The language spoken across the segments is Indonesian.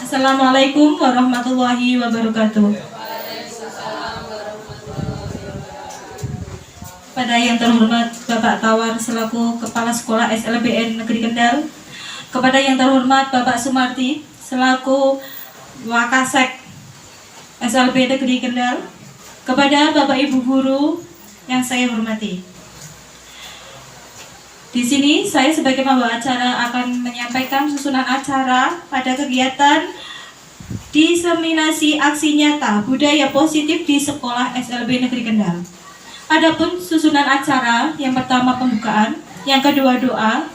Assalamualaikum warahmatullahi wabarakatuh. Pada yang terhormat Bapak Tawar selaku Kepala Sekolah SLBN Negeri Kendal, kepada yang terhormat Bapak Sumarti selaku Wakasek SLB Negeri Kendal, kepada Bapak Ibu guru yang saya hormati. Di sini saya sebagai pembawa acara akan menyampaikan susunan acara pada kegiatan diseminasi aksi nyata budaya positif di Sekolah SLB Negeri Kendal. Adapun susunan acara, yang pertama pembukaan, yang kedua doa,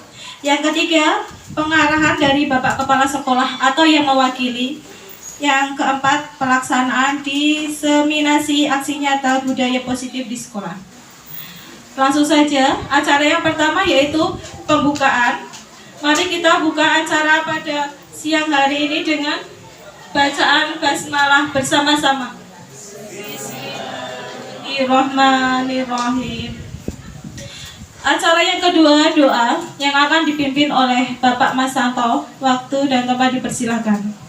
yang ketiga pengarahan dari Bapak Kepala Sekolah atau yang mewakili, yang keempat pelaksanaan diseminasi aksi nyata budaya positif di sekolah. Langsung saja, acara yang pertama yaitu pembukaan. Mari kita buka acara pada siang hari ini dengan bacaan basmalah bersama-sama. Bismillahirrahmanirrahim. Acara yang kedua doa yang akan dipimpin oleh Bapak Mas Santo. Waktu dan tempat dipersilakan.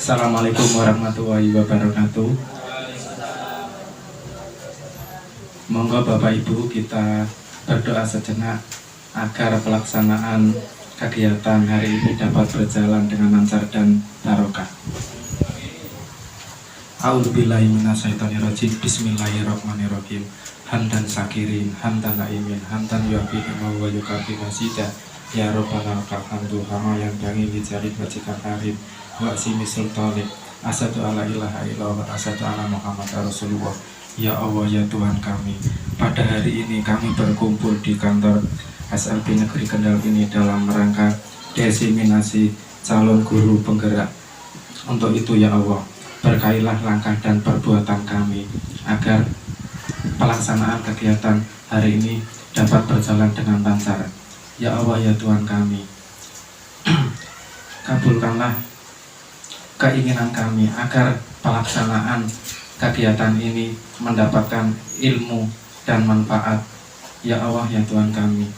Assalamualaikum warahmatullahi wabarakatuh. Monggo Bapak Ibu kita berdoa sejenak agar pelaksanaan kegiatan hari ini dapat berjalan dengan lancar dan barokah. A'udzubillahi minasyaitonirrajim. Bismillahirrahmanirrahim. Hamdan sakirin, hamdan naimin, hamdan yuafiqu wa yukafi masjidah. Ya Rabbana lakal hamdu hama yang bangi lijari wajika karim wa simi sultanik. Asyhadu alla ilaha illallah wa asyhadu anna Muhammadar Rasulullah. Ya Allah, ya Tuhan kami, pada hari ini kami berkumpul di kantor SLB Negeri Kendal ini dalam rangka diseminasi calon guru penggerak. Untuk itu ya Allah, berkailah langkah dan perbuatan kami agar pelaksanaan kegiatan hari ini dapat berjalan dengan lancar. Ya Allah, ya Tuhan kami, kabulkanlah keinginan kami agar pelaksanaan kegiatan ini mendapatkan ilmu dan manfaat. Ya Allah, ya Tuhan kami,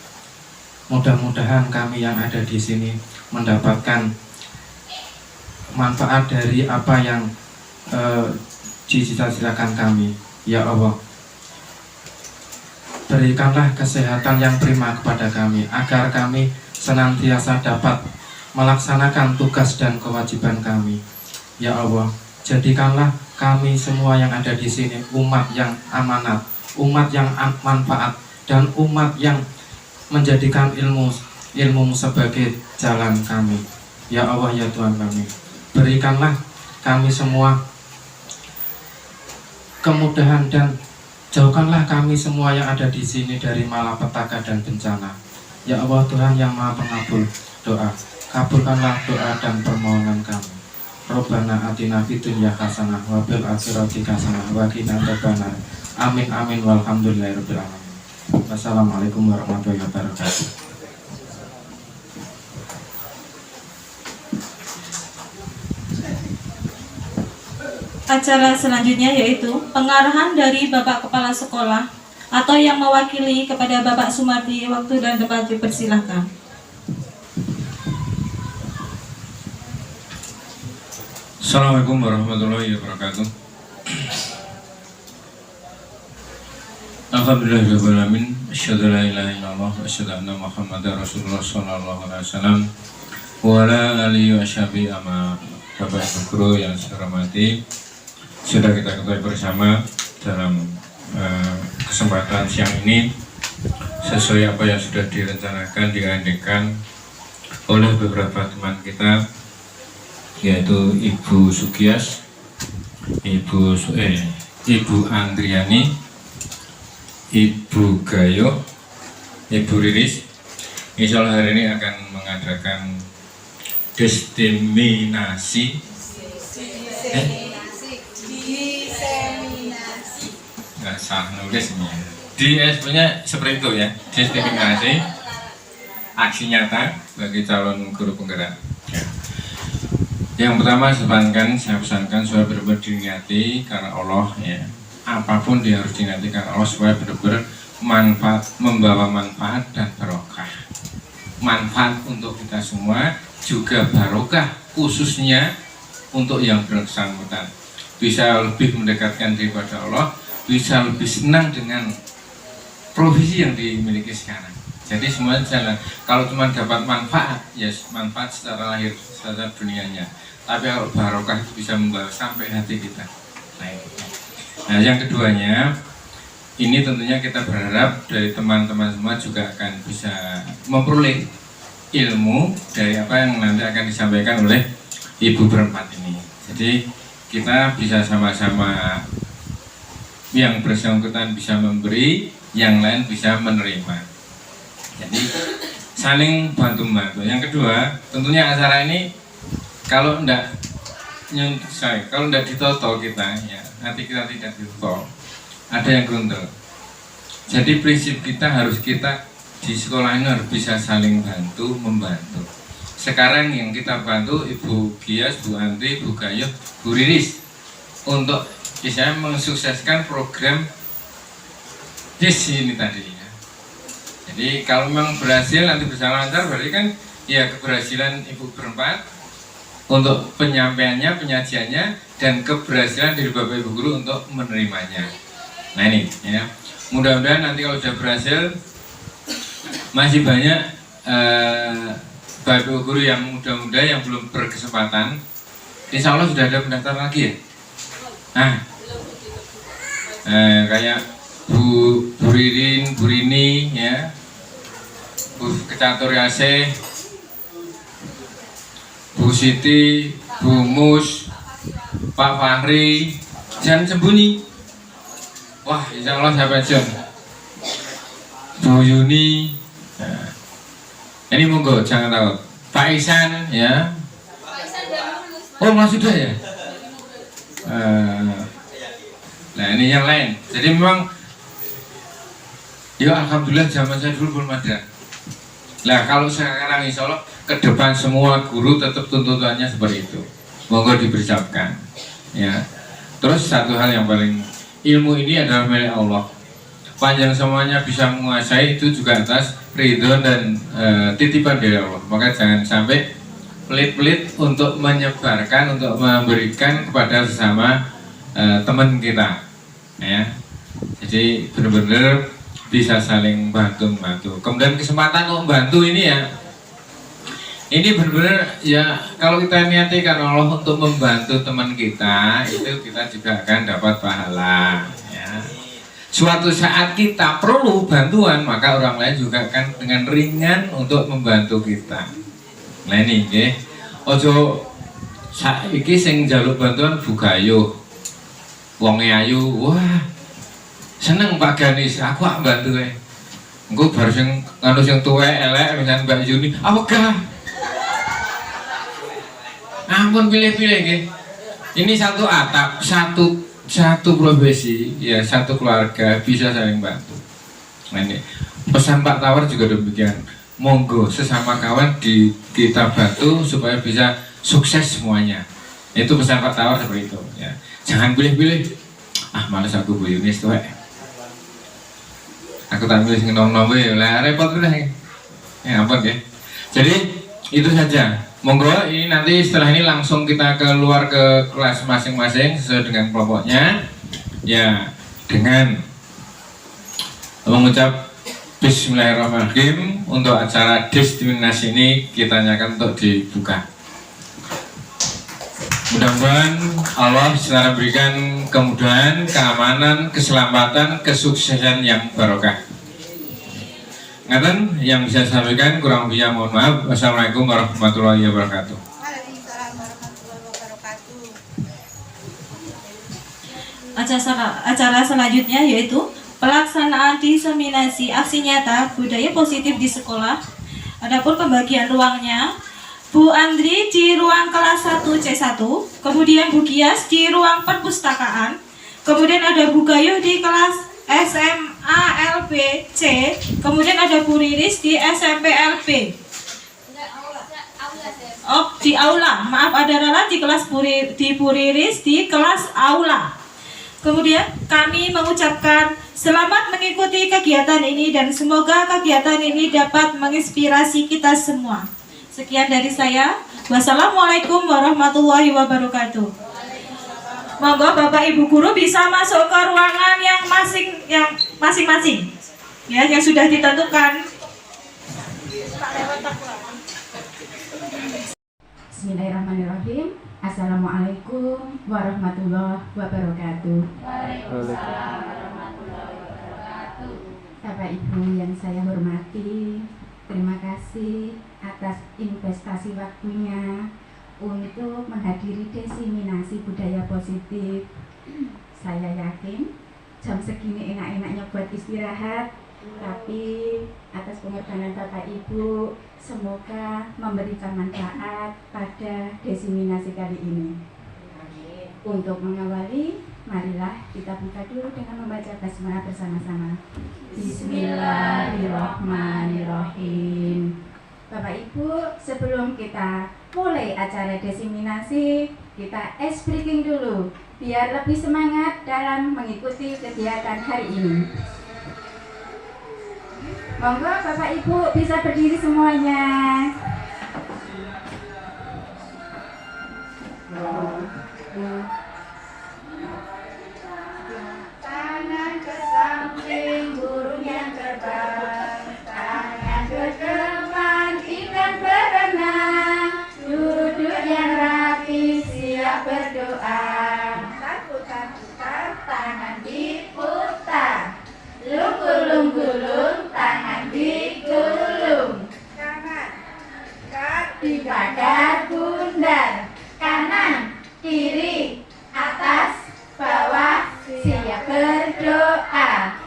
mudah-mudahan kami yang ada di sini mendapatkan manfaat dari apa yang dicita-citakan kami. Ya Allah, berikanlah kesehatan yang prima kepada kami agar kami senantiasa dapat melaksanakan tugas dan kewajiban kami. Ya Allah, jadikanlah kami semua yang ada di sini umat yang amanat, umat yang manfaat, dan umat yang menjadikan ilmu sebagai jalan kami. Ya Allah, ya Tuhan kami, berikanlah kami semua kemudahan dan jauhkanlah kami semua yang ada di sini dari malapetaka dan bencana. Ya Allah, Tuhan yang Maha Pengabul doa, kabulkanlah doa dan permohonan kami. Rabbana atina fid dunya hasanah wa fil akhirati hasanah wa qina adzabannar. Amin amin walhamdulillahirabbil alamin. Wassalamualaikum warahmatullahi wabarakatuh. Acara selanjutnya yaitu pengarahan dari Bapak Kepala Sekolah atau yang mewakili kepada Bapak Sumarti. Waktu dan tempat dipersilakan. Assalamualaikum warahmatullahi wabarakatuh. Alhamdulillahirabbil alamin. Asyhadu an la ilaha illallah wa asyhadu anna Muhammadar Rasulullah sallallahu alaihi wasallam wa ala alihi wa sahbihi amma. Bapak Ibu guru yang saya hormati, sudah kita ketahui bersama dalam kesempatan siang ini sesuai apa yang sudah direncanakan diadakan oleh beberapa teman kita, yaitu Ibu Sugias, Ibu Andriani, Ibu Gayo, Ibu Riris. Insya Allah hari ini akan mengadakan diseminasi nggak salah nulisnya, punya seperti itu ya, diseminasi aksi nyata bagi calon guru penggerak ya. Yang pertama saya pesankan supaya benar-benar diniati karena Allah ya. Apapun dia harus diniati karena Allah supaya benar-benar membawa manfaat dan barokah. Manfaat untuk kita semua, juga barokah khususnya untuk yang bersangkutan. Bisa lebih mendekatkan diri pada Allah, bisa lebih senang dengan profesi yang dimiliki sekarang. Jadi semuanya jalan. Kalau cuma dapat manfaat, ya manfaat secara lahir, secara dunianya. Tapi kalau barokah itu bisa membawa sampai hati kita. Nah, yang keduanya, ini tentunya kita berharap dari teman-teman semua juga akan bisa memperoleh ilmu dari apa yang nanti akan disampaikan oleh ibu berempat ini. Jadi kita bisa sama-sama, yang bersangkutan bisa memberi, yang lain bisa menerima. Jadi saling bantu-bantu. Yang kedua, tentunya acara ini kalau tidak ditoto kita, ya nanti kita tidak ditoto, ada yang grundel. Jadi prinsip kita di sekolah ini harus bisa saling bantu membantu. Sekarang yang kita bantu Ibu Gias, Bu Andri, Bu Gayo, Bu Riris untuk bisa mensukseskan program DIS ini tadi ya. Jadi kalau memang berhasil nanti bersama lancar, berarti kan ya keberhasilan Ibu berempat untuk penyampaiannya, penyajiannya, dan keberhasilan dari Bapak Ibu Guru untuk menerimanya. Nah ini ya, mudah-mudahan nanti kalau sudah berhasil, masih banyak Bapak Ibu Guru yang muda-muda yang belum berkesempatan. Insya Allah sudah ada pendaftaran lagi ya. Nah, kayak Bu Ririn, Bu Rini ya, Bu Kecatur Yaseh, Bu Siti, Bu Mus, Pak Fahri, jangan sembunyi. Wah, insya Allah saya pensiun. Bu Yuni, nah, ini monggo jangan takut. Pak Isan ya. Oh masih sudah ya. Nah ini yang lain. Jadi memang, ya alhamdulillah zaman saya dulu belum ada. Nah kalau sekarang insya Allah ke depan semua guru tetap tuntutannya seperti itu. Monggo dipersiapkan ya. Terus satu hal yang paling, ilmu ini adalah milik Allah. Panjang semuanya bisa menguasai itu juga atas ridho dan titipan dari Allah. Maka jangan sampai pelit-pelit untuk menyebarkan, untuk memberikan kepada sesama teman kita ya. Jadi benar-benar bisa saling bantu-bantu. Kemudian kesempatan untuk membantu ini ya, ini benar-benar ya, kalau kita niati karena Allah untuk membantu teman kita, itu kita juga akan dapat pahala ya. Suatu saat kita perlu bantuan, maka orang lain juga akan dengan ringan untuk membantu kita. Nah ini nggih, ojo saiki sing njaluk bantuan Bu Gayo, wonge ayu, wah seneng Pak Ganis, aku ak bantu ae. Engko bar sing anu sing tuwek elek misalnya Mbak Yuni, apa gah? Ampun pilih-pilih nggih. Ini satu atap, satu profesi, ya satu keluarga bisa saling bantu. Nah ini pesan Pak Tawar juga demikian. Monggo sesama kawan kita bantu supaya bisa sukses semuanya. Itu pesan Pak Tawar seperti itu ya. Jangan pilih-pilih. Ah males aku Bu Yunis tuh. Aku tak pilih sing nom-nom lah repot udah. Ya ampun ya. Jadi itu saja. Monggo ini nanti setelah ini langsung kita keluar ke kelas masing-masing sesuai dengan kelompoknya. Ya dengan mengucap Bismillahirrahmanirrahim. Untuk acara diskriminasi ini kita nyatakan untuk dibuka. Mudah-mudahan Allah secara berikan kemudahan, keamanan, keselamatan, kesuksesan yang barokah. Ngaten yang bisa saya sampaikan, kurang lebihnya mohon maaf. Wassalamualaikum warahmatullahi wabarakatuh. Waalaikumsalam warahmatullahi wabarakatuh. Acara selanjutnya yaitu pelaksanaan diseminasi aksi nyata budaya positif di sekolah. Adapun pembagian ruangnya, Bu Andri di ruang kelas 1 C1, kemudian Bu Gias di ruang perpustakaan, kemudian ada Bu Gayo di kelas SMA LB C, kemudian ada Bu Riris di SMP LB. di aula. Maaf, ada ralat di kelas di Puriris di kelas aula. Kemudian kami mengucapkan selamat mengikuti kegiatan ini dan semoga kegiatan ini dapat menginspirasi kita semua. Sekian dari saya. Wassalamualaikum warahmatullahi wabarakatuh. Monggo Bapak Ibu guru bisa masuk ke ruangan yang masing-masing. Ya, yang sudah ditentukan. Bismillahirrahmanirrahim. Assalamualaikum warahmatullahi wabarakatuh. Bapak Ibu yang saya hormati, terima kasih atas investasi waktunya untuk menghadiri diseminasi budaya positif. Saya yakin jam segini enak-enaknya buat istirahat, tapi atas pengorbanan Bapak Ibu, semoga memberikan manfaat pada diseminasi kali ini. Untuk mengawali, marilah kita buka dulu dengan membaca basmalah bersama-sama. Bismillahirrahmanirrahim. Bapak Ibu, sebelum kita mulai acara diseminasi, kita ice breaking dulu biar lebih semangat dalam mengikuti kegiatan hari ini. Monggo Bapak Ibu bisa berdiri semuanya. Tangan ke samping, burung yang terbang. Tangan ke depan, ikan berenang. Duduk yang rapi, siap berdoa. Putar-putar, tangan diputar. Lunggul-lunggulung, tangan digulung. Kanan, kaki dada bundar. Kanan, kiri, atas, bawah, siap berdoa.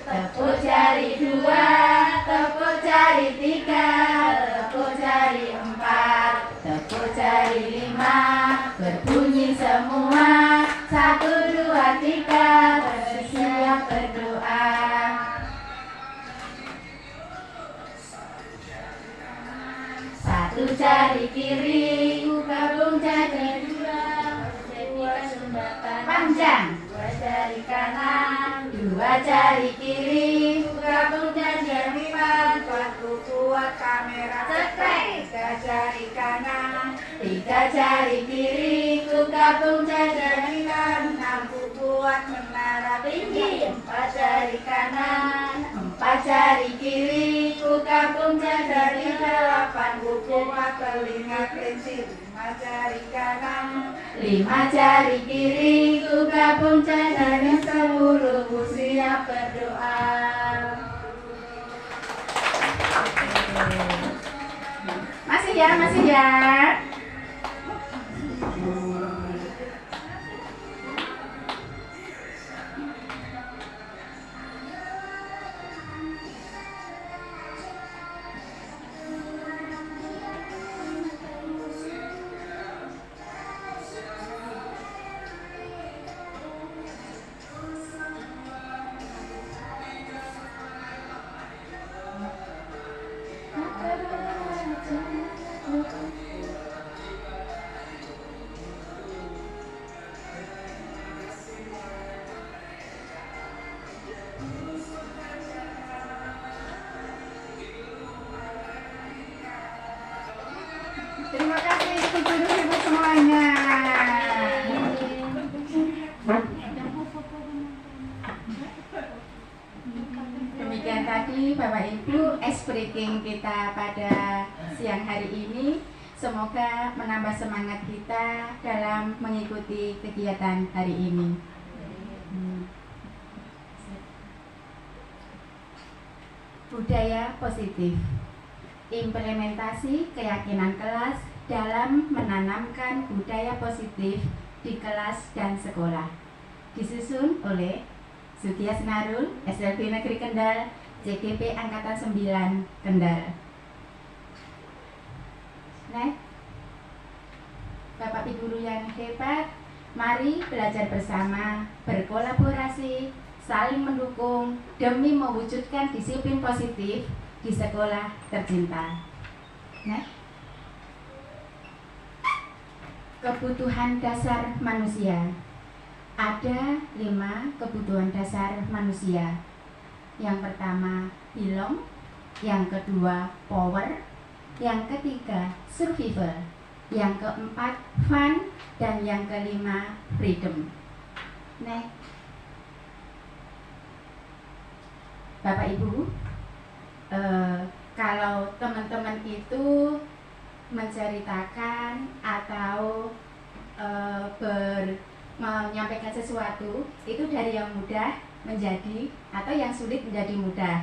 Tepuk jari 2, tepuk jari 3, tepuk jari 4, tepuk jari 5, berbunyi semua. 1, 2, 3, bersiap berdoa. Satu jari kiri, gabung jadi 2, menjadikan jembatan panjang. 2 jari kanan, 2 jari kiri, gabung jadi 4, buat kuat kamera cetek. 3 jari kanan, 3 jari kiri, gabung jadi 6, kuat menara tinggi. 4 jari kanan, 4 jari kiri, gabung jadi 8, kuat telinga kelinci. 5 jari kanan, 5 jari kiri, gabung jadi 10, siap berdoa. Masih ya. Terima kasih ibu-ibu semuanya. Demikian tadi Bapak Ibu ice breaking kita pada siang hari ini. Semoga menambah semangat kita dalam mengikuti kegiatan hari ini. Budaya positif. Implementasi keyakinan kelas dalam menanamkan budaya positif di kelas dan sekolah. Disusun oleh Sutias Narul, SLB Negeri Kendal, CGP Angkatan 9, Kendal. Next. Bapak Ibu guru yang hebat, mari belajar bersama, berkolaborasi, saling mendukung demi mewujudkan disiplin positif di sekolah tercinta. Nah, kebutuhan dasar manusia. Ada 5 kebutuhan dasar manusia. Yang pertama, belong. Yang kedua, power. Yang ketiga, survival. Yang keempat, fun. Dan yang kelima, freedom. Nah, Bapak Ibu, kalau teman-teman itu menceritakan atau menyampaikan sesuatu itu dari yang mudah menjadi atau yang sulit menjadi mudah.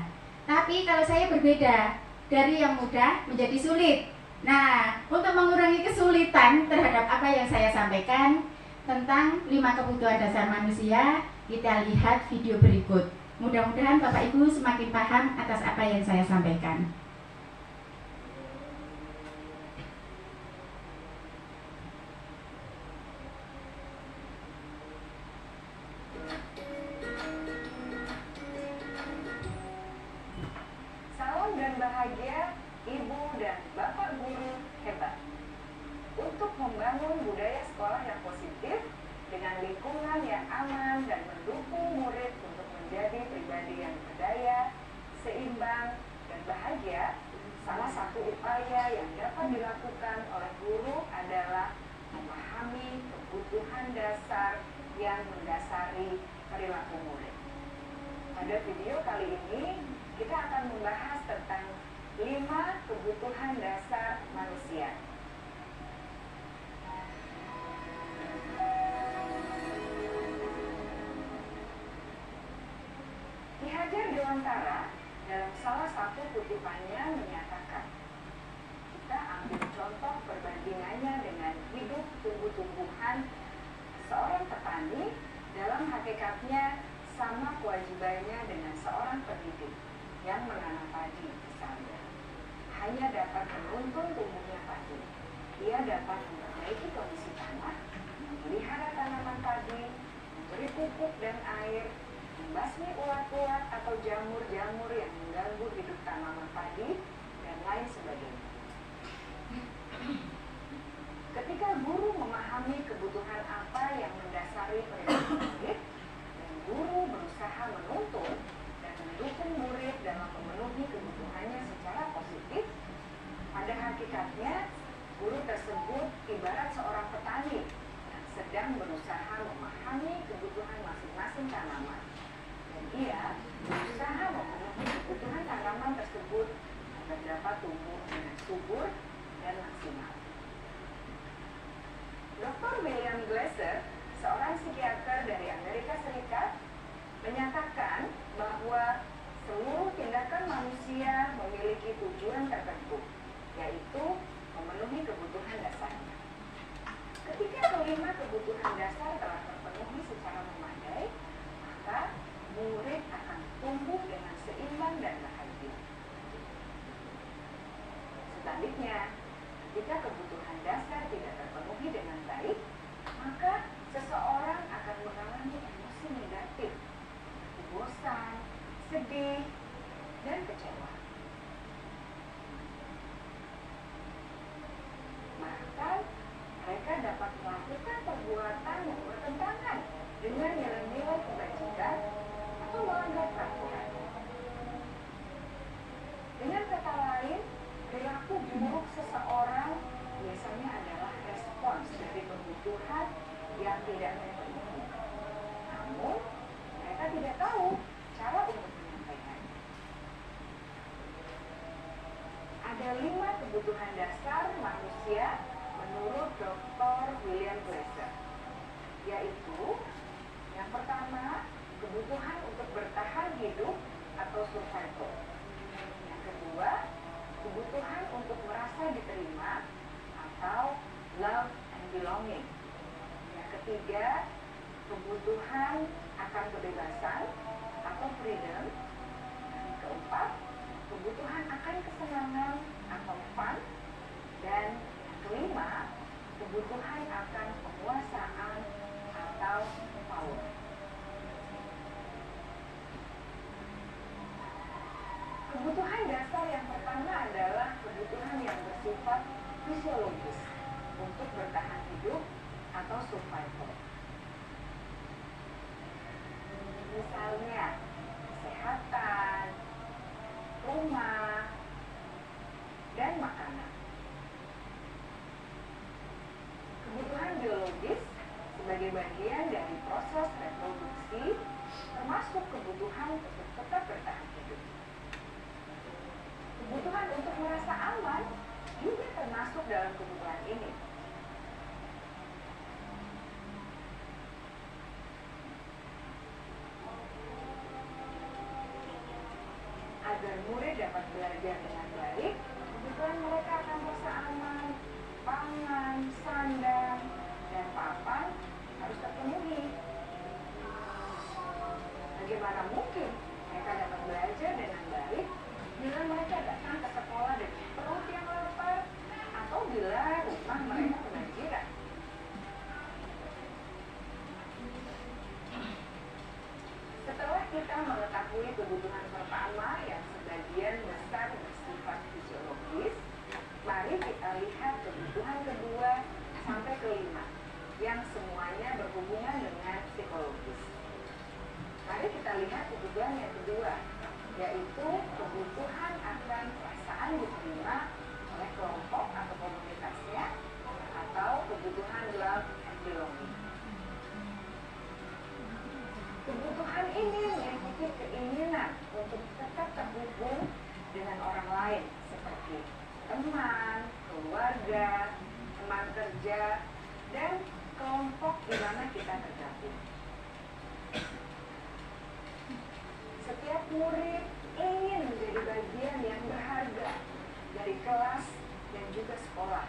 Tapi kalau saya berbeda, dari yang mudah menjadi sulit. Nah, untuk mengurangi kesulitan terhadap apa yang saya sampaikan tentang 5 kebutuhan dasar manusia, kita lihat video berikut. Mudah-mudahan Bapak Ibu semakin paham atas apa yang saya sampaikan. Salam dan bahagia Ibu dan Bapak guru hebat. Untuk membangun budaya sekolah yang positif dengan lingkungan yang aman dan mendukung murid untuk menjadi pribadi yang berdaya, seimbang, dan bahagia, salah satu upaya yang dapat dilakukan oleh guru adalah memahami kebutuhan dasar yang mendasari perilaku murid. Pada video kali ini, kita akan membahas tentang 5 kebutuhan dasar manusia. Ki Hajar Dewantara dalam salah satu kutipannya menyatakan, kita ambil contoh perbandingannya dengan hidup tumbuh-tumbuhan. Seorang petani dalam hakikatnya sama kewajibannya dengan seorang pendidik yang menanam padi misalnya. Hanya dapat menuntun tumbuhnya padi. Ia dapat memperbaiki kondisi tanah, memelihara tanaman padi, memberi pupuk dan air, membasmi ulat-ulat atau jamur-jamur yang mengganggu hidup tanaman padi, dan lain sebagainya. Ketika guru memahami kebutuhan apa yang mendasari perilaku murid, dan guru berusaha menuntun dan mendukung murid dalam memenuhi kebutuhannya secara positif, pada hakikatnya guru tersebut ibarat seorang petani yang sedang berusaha memahami kebutuhan masing-masing tanaman. Dan ia berusaha memenuhi kebutuhan tanaman tersebut agar dapat tumbuh dengan subur dan maksimal. Dr. William Glasser, seorang psikiater dari Amerika Serikat, menyatakan bahwa seluruh tindakan manusia memiliki tujuan tertentu, yaitu memenuhi kebutuhan dasarnya. Ketika kelima kebutuhan dasar telah terpenuhi secara memadai, maka murid akan tumbuh dengan seimbang dan bahagia. Sebaliknya, ketika kebutuhan dasar tidak terpenuhi dengan baik, maka seseorang akan mengalami emosi negatif, bosan, sedih, dan kecewa. Bahkan mereka dapat melakukan perbuatan yang bertentangan dengan nilai-nilai kebajikan atau melanggar peraturan. Dengan kata lain, perilaku buruk seseorang biasanya adalah respons dari kebutuhan yang tidak terpenuhi. Namun, mereka tidak tahu cara untuk menyampaikannya. Ada 5 kebutuhan dasar manusia menurut Dr. William Glasser, yaitu yang pertama, kebutuhan untuk bertahan hidup atau survival. Yang kedua, kebutuhan untuk merasa diterima atau love and belonging. Yang ketiga, kebutuhan akan kebebasan atau freedom. Yang keempat, kebutuhan akan kesenangan atau fun. Dan yang kelima, kebutuhan akan penguasaan atau power. Kebutuhan dasar yang pertama adalah kebutuhan yang bersifat fisiologis untuk bertahan hidup atau survival. Misalnya, kesehatan, rumah, dan makanan. Kebutuhan biologis sebagai bagian dari proses reproduksi termasuk kebutuhan untuk tetap bertahan hidup. Kebutuhan untuk merasa aman juga termasuk dalam kebutuhan ini. Agar murid dapat belajar dengan baik, kebutuhan mereka akan merasa aman, pangan, sandang, dan papan harus terpenuhi. Bagaimana mungkin mereka dapat belajar dengan baik bila mereka datang ke sekolah dengan perut yang lapar atau bila rumah mereka kebanjiran? Setelah kita mengetahui kebutuhan pertama yang sebagian besar bersifat fisiologis, mari kita lihat kebutuhan kedua sampai kelima yang semuanya berhubungan dengan psikologis. Mari kita lihat kebutuhan yang kedua, yaitu kebutuhan akan perasaan diterima oleh kelompok atau komunitasnya, atau kebutuhan love and belonging. Kebutuhan ini meliputi keinginan untuk tetap terhubung dengan orang lain seperti teman, keluarga, teman kerja, dan kelompok di mana kita tergabung. Setiap murid ingin menjadi bagian yang berharga dari kelas dan juga sekolah.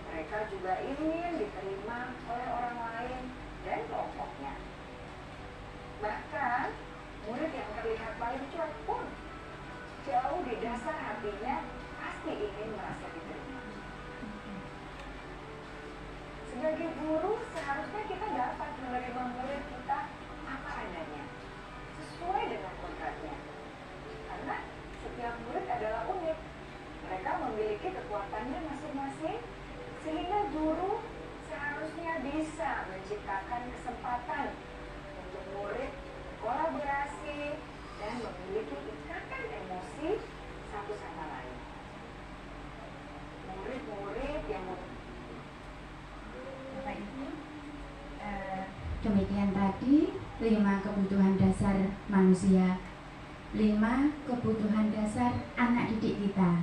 Mereka juga ingin diterima oleh orang lain dan kelompoknya. Bahkan, murid yang terlihat paling cuek pun jauh di dasar hatinya pasti ingin merasa diterima. Sebagai guru, seharusnya kita dapat menerima murid kita apa adanya, sesuai dengan kodratnya. Karena setiap murid adalah unik. Mereka memiliki kekuatannya masing-masing, sehingga guru seharusnya bisa menciptakan kesempatan untuk murid kolaborasi dan memiliki ikatan emosi satu sama lain. Murid-murid yang Bapak Ibu, demikian tadi 5 kebutuhan dasar manusia, 5 kebutuhan dasar anak didik kita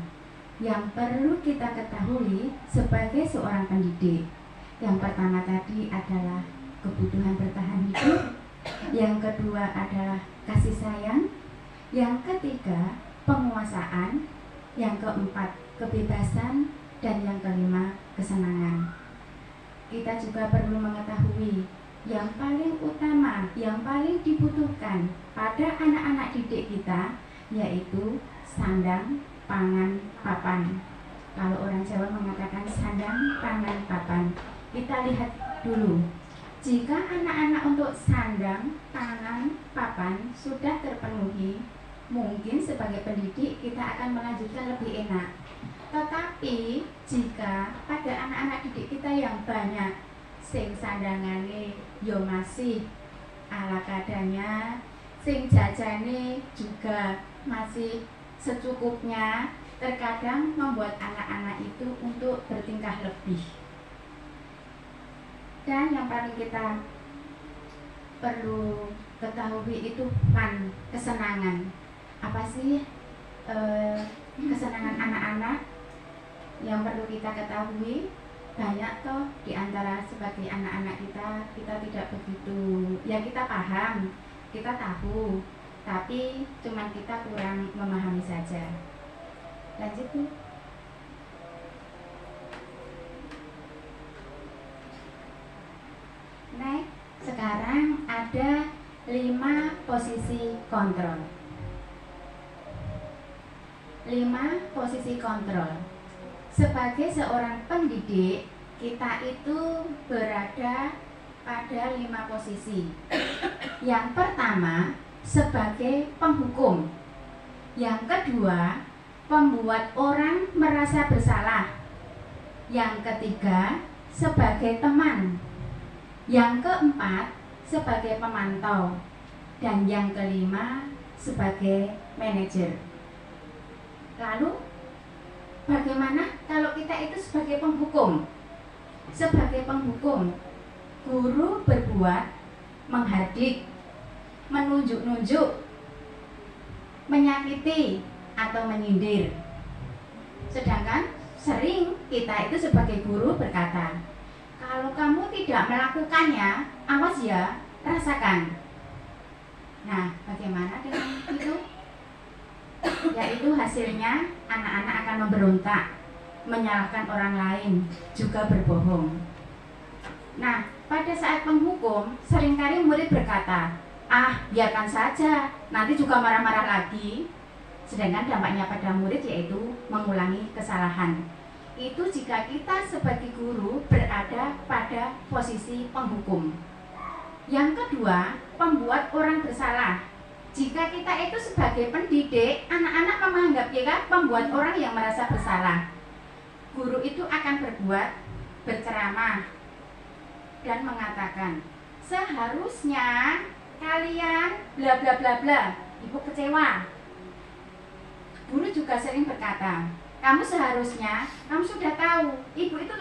yang perlu kita ketahui sebagai seorang pendidik. Yang pertama tadi adalah kebutuhan bertahan hidup, yang kedua adalah kasih sayang, yang ketiga penguasaan, yang keempat kebebasan, dan yang kelima kesenangan. Kita juga perlu mengetahui yang paling utama, yang paling dibutuhkan pada anak-anak didik kita yaitu sandang, pangan, papan. Kalau orang Jawa mengatakan sandang, pangan, papan. Kita lihat dulu, jika anak-anak untuk sandang, pangan, papan sudah terpenuhi, mungkin sebagai pendidik kita akan melanjutkan lebih enak. Tetapi jika pada anak-anak didik kita yang banyak, sing sandangane yo masih ala kadanya, sing jajane juga masih secukupnya, terkadang membuat anak-anak itu untuk bertingkah lebih. Dan yang paling kita perlu ketahui itu fun, kesenangan. Apa sih kesenangan anak-anak yang perlu kita ketahui? Banyak toh di antara sebagai anak-anak kita tidak begitu, ya kita paham, kita tahu, tapi cuman kita kurang memahami saja. Lanjut Bu. Next, sekarang ada 5 posisi kontrol. 5 posisi kontrol. Sebagai seorang pendidik, kita itu berada pada 5 posisi. Yang pertama, sebagai penghukum. Yang kedua, membuat orang merasa bersalah. Yang ketiga, sebagai teman. Yang keempat, sebagai pemantau. Dan yang kelima, sebagai manajer. Lalu, bagaimana kalau kita itu sebagai penghukum? Sebagai penghukum, guru berbuat menghardik, menunjuk-nunjuk, menyakiti, atau menyindir. Sedangkan sering kita itu sebagai guru berkata, kalau kamu tidak melakukannya, awas ya, rasakan. Nah, bagaimana dengan itu? Yaitu hasilnya anak-anak akan memberontak, menyalahkan orang lain, juga berbohong. Nah, pada saat menghukum, seringkali murid berkata, biarkan saja, nanti juga marah-marah lagi. Sedangkan dampaknya pada murid yaitu mengulangi kesalahan. Itu jika kita sebagai guru berada pada posisi penghukum. Yang kedua, membuat orang bersalah. Jika kita itu sebagai pendidik, anak-anak menganggap kita membuat orang yang merasa bersalah. Guru itu akan berceramah dan mengatakan, seharusnya kalian bla bla bla bla. Ibu kecewa. Guru juga sering berkata, kamu seharusnya, kamu sudah tahu, ibu itu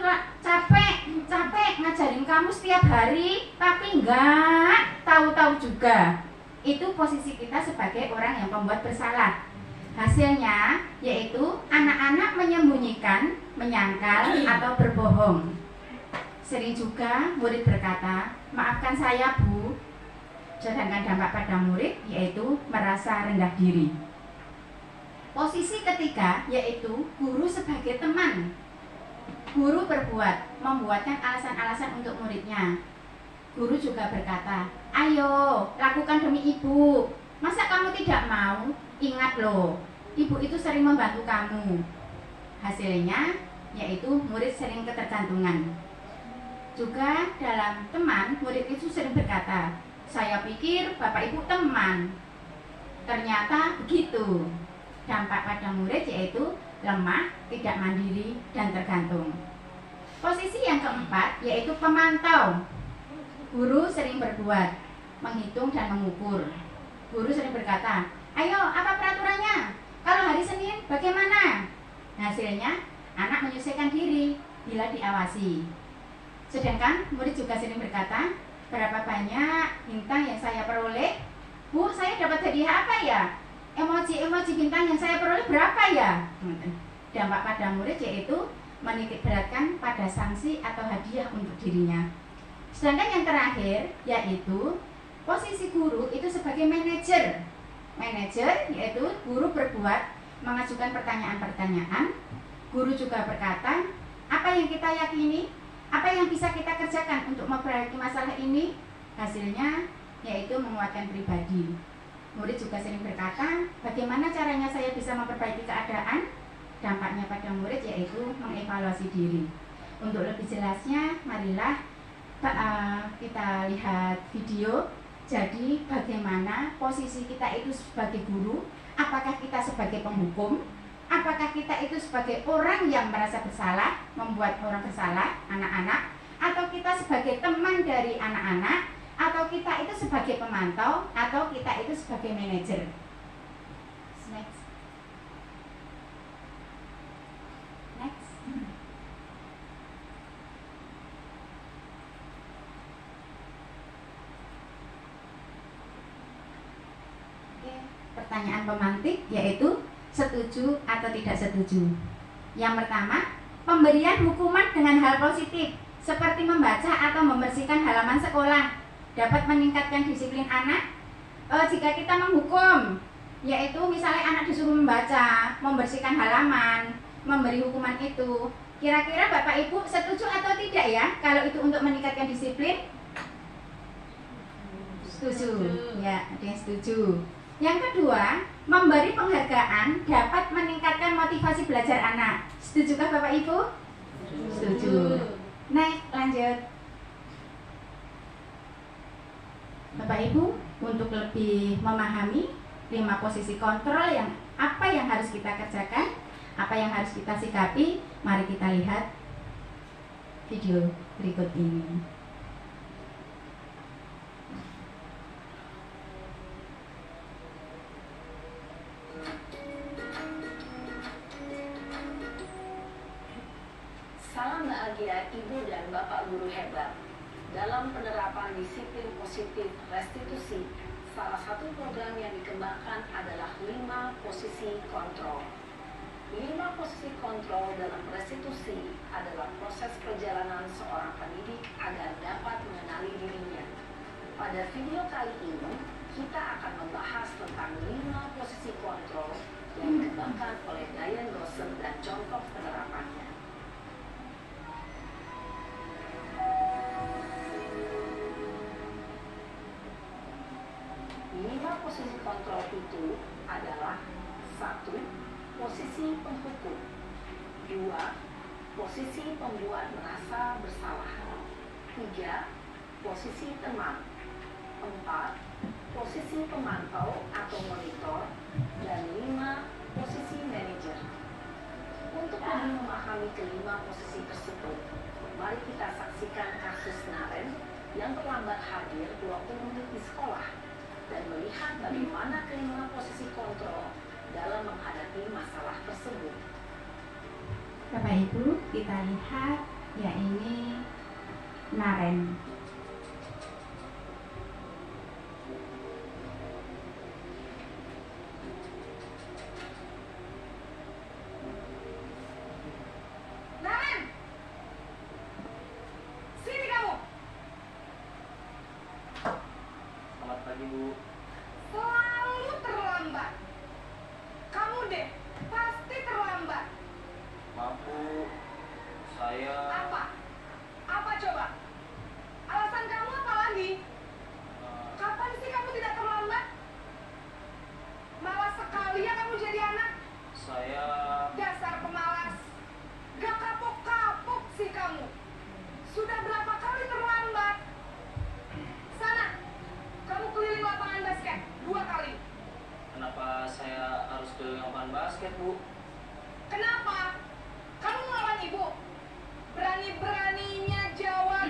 capek ngajarin kamu setiap hari, tapi enggak tahu-tahu juga. Itu posisi kita sebagai orang yang membuat bersalah. Hasilnya yaitu anak-anak menyembunyikan, menyangkal, atau berbohong. Sering juga murid berkata, maafkan saya Bu. Sedangkan dampak pada murid yaitu merasa rendah diri. Posisi ketiga yaitu guru sebagai teman. Guru membuatkan alasan-alasan untuk muridnya. Guru juga berkata, ayo lakukan demi ibu. Masa kamu tidak mau? Ingat loh, ibu itu sering membantu kamu. Hasilnya yaitu murid sering ketergantungan. Juga dalam teman, murid itu sering berkata, saya pikir bapak ibu teman. Ternyata begitu. Dampak pada murid yaitu lemah, tidak mandiri, dan tergantung. Posisi yang keempat yaitu pemantau. Guru sering berbuat, menghitung dan mengukur. Guru sering berkata, ayo apa peraturannya? Kalau hari Senin bagaimana? Hasilnya anak menyesuaikan diri bila diawasi. Sedangkan murid juga sering berkata, berapa banyak bintang yang saya peroleh? Bu, saya dapat hadiah apa ya? Emoji bintang yang saya peroleh berapa ya? Dampak pada murid yaitu menitik beratkan pada sanksi atau hadiah untuk dirinya. Sedangkan yang terakhir yaitu posisi guru itu sebagai manajer. Manajer yaitu guru berbuat mengajukan pertanyaan-pertanyaan. Guru juga berkata, apa yang kita yakini? Apa yang bisa kita kerjakan untuk memperbaiki masalah ini? Hasilnya yaitu menguatkan pribadi. Murid juga sering berkata, bagaimana caranya saya bisa memperbaiki keadaan? Dampaknya pada murid yaitu mengevaluasi diri. Untuk lebih jelasnya, marilah kita lihat video. Jadi bagaimana posisi kita itu sebagai guru? Apakah kita sebagai penghukum? Apakah kita itu sebagai orang yang merasa bersalah, membuat orang bersalah, anak-anak? Atau kita sebagai teman dari anak-anak? Atau kita itu sebagai pemantau? Atau kita itu sebagai manajer? Next. Pertanyaan pemantik yaitu setuju atau tidak setuju. Yang pertama, pemberian hukuman dengan hal positif seperti membaca atau membersihkan halaman sekolah dapat meningkatkan disiplin anak. Jika kita menghukum, yaitu misalnya anak disuruh membaca, membersihkan halaman, memberi hukuman itu, kira-kira Bapak Ibu setuju atau tidak ya kalau itu untuk meningkatkan disiplin? Setuju. Ya, ada yang setuju. Yang kedua, memberi penghargaan dapat meningkatkan motivasi belajar anak. Setujukah Bapak Ibu? Setuju. Next, lanjut. Bapak Ibu, untuk lebih memahami 5 posisi kontrol yang Apa yang harus kita kerjakan? Apa yang harus kita sikapi? Mari kita lihat video berikut ini. Salam bahagia Ibu dan Bapak Guru hebat. Dalam penerapan disiplin positif restitusi, salah satu program yang dikembangkan adalah 5 posisi kontrol. 5 posisi kontrol dalam restitusi adalah proses perjalanan seorang pendidik agar dapat mengenali dirinya. Pada video kali ini, kita akan membahas tentang 5 posisi kontrol yang dikembangkan oleh Diane Rosen dan contoh penerapannya. 5 posisi kontrol itu adalah 1. Posisi penghukum. 2. Posisi pembuat merasa bersalah. 3. Posisi teman. 4. Posisi pemantau atau monitor. Dan 5. Posisi manajer. Untuk lebih memahami kelima posisi tersebut, mari kita saksikan kasus Naren yang terlambat hadir 20 menit di sekolah dan melihat bagaimana kelima posisi kontrol dalam menghadapi masalah tersebut. Bapak Ibu, kita lihat ya ini Naren. Naren! Sini kamu! Selamat pagi, Bu. Selalu terlambat. Kamu deh, pasti terlambat. Maaf, Bu. Saya... Apa? Apa coba? Alasan kamu apa lagi? Kapan sih kamu tidak terlambat? Malas sekali ya kamu jadi anak. Saya... Dasar pemalas. Gak kapok-kapok sih kamu. Sudah berapa kali terlambat? Sana, kamu keliling lapangan basket 2 kali. Kenapa saya harus keliling lapangan basket, Bu? Kenapa? Kamu melawan ibu. Berani-beraninya jawab.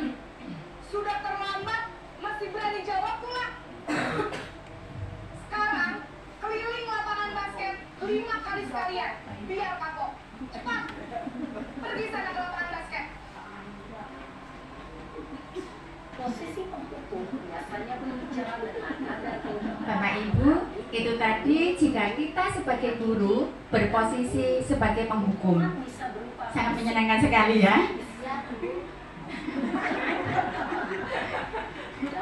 Sudah terlambat, masih berani jawab pula. Sekarang, keliling lapangan basket 5 kali sekalian. Biar kapok. Cepat. Pergi sana ke lapangan basket. Posisi penghukum biasanya berbicara dengan nada tinggi. Bapak Ibu, itu tadi jika kita sebagai guru berposisi sebagai penghukum. Bisa berupa Sangat menyenangkan sekali ya.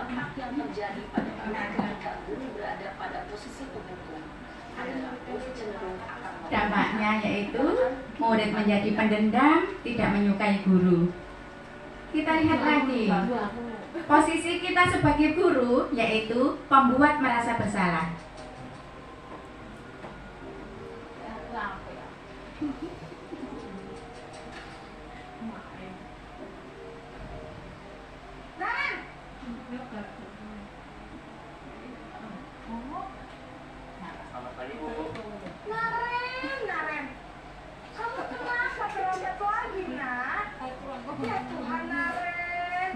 dampak yang terjadi pada anak ketika guru berada pada posisi penghukum adalah guru cenderung akan Dampaknya yaitu murid menjadi pendendam, tidak menyukai guru. Kita lihat lagi. Posisi kita sebagai guru yaitu pembuat merasa bersalah. Naren! Selamat pagi, Bu. Naren! Kamu kenapa terlambat lagi, nak? Ya Tuhan, Naren.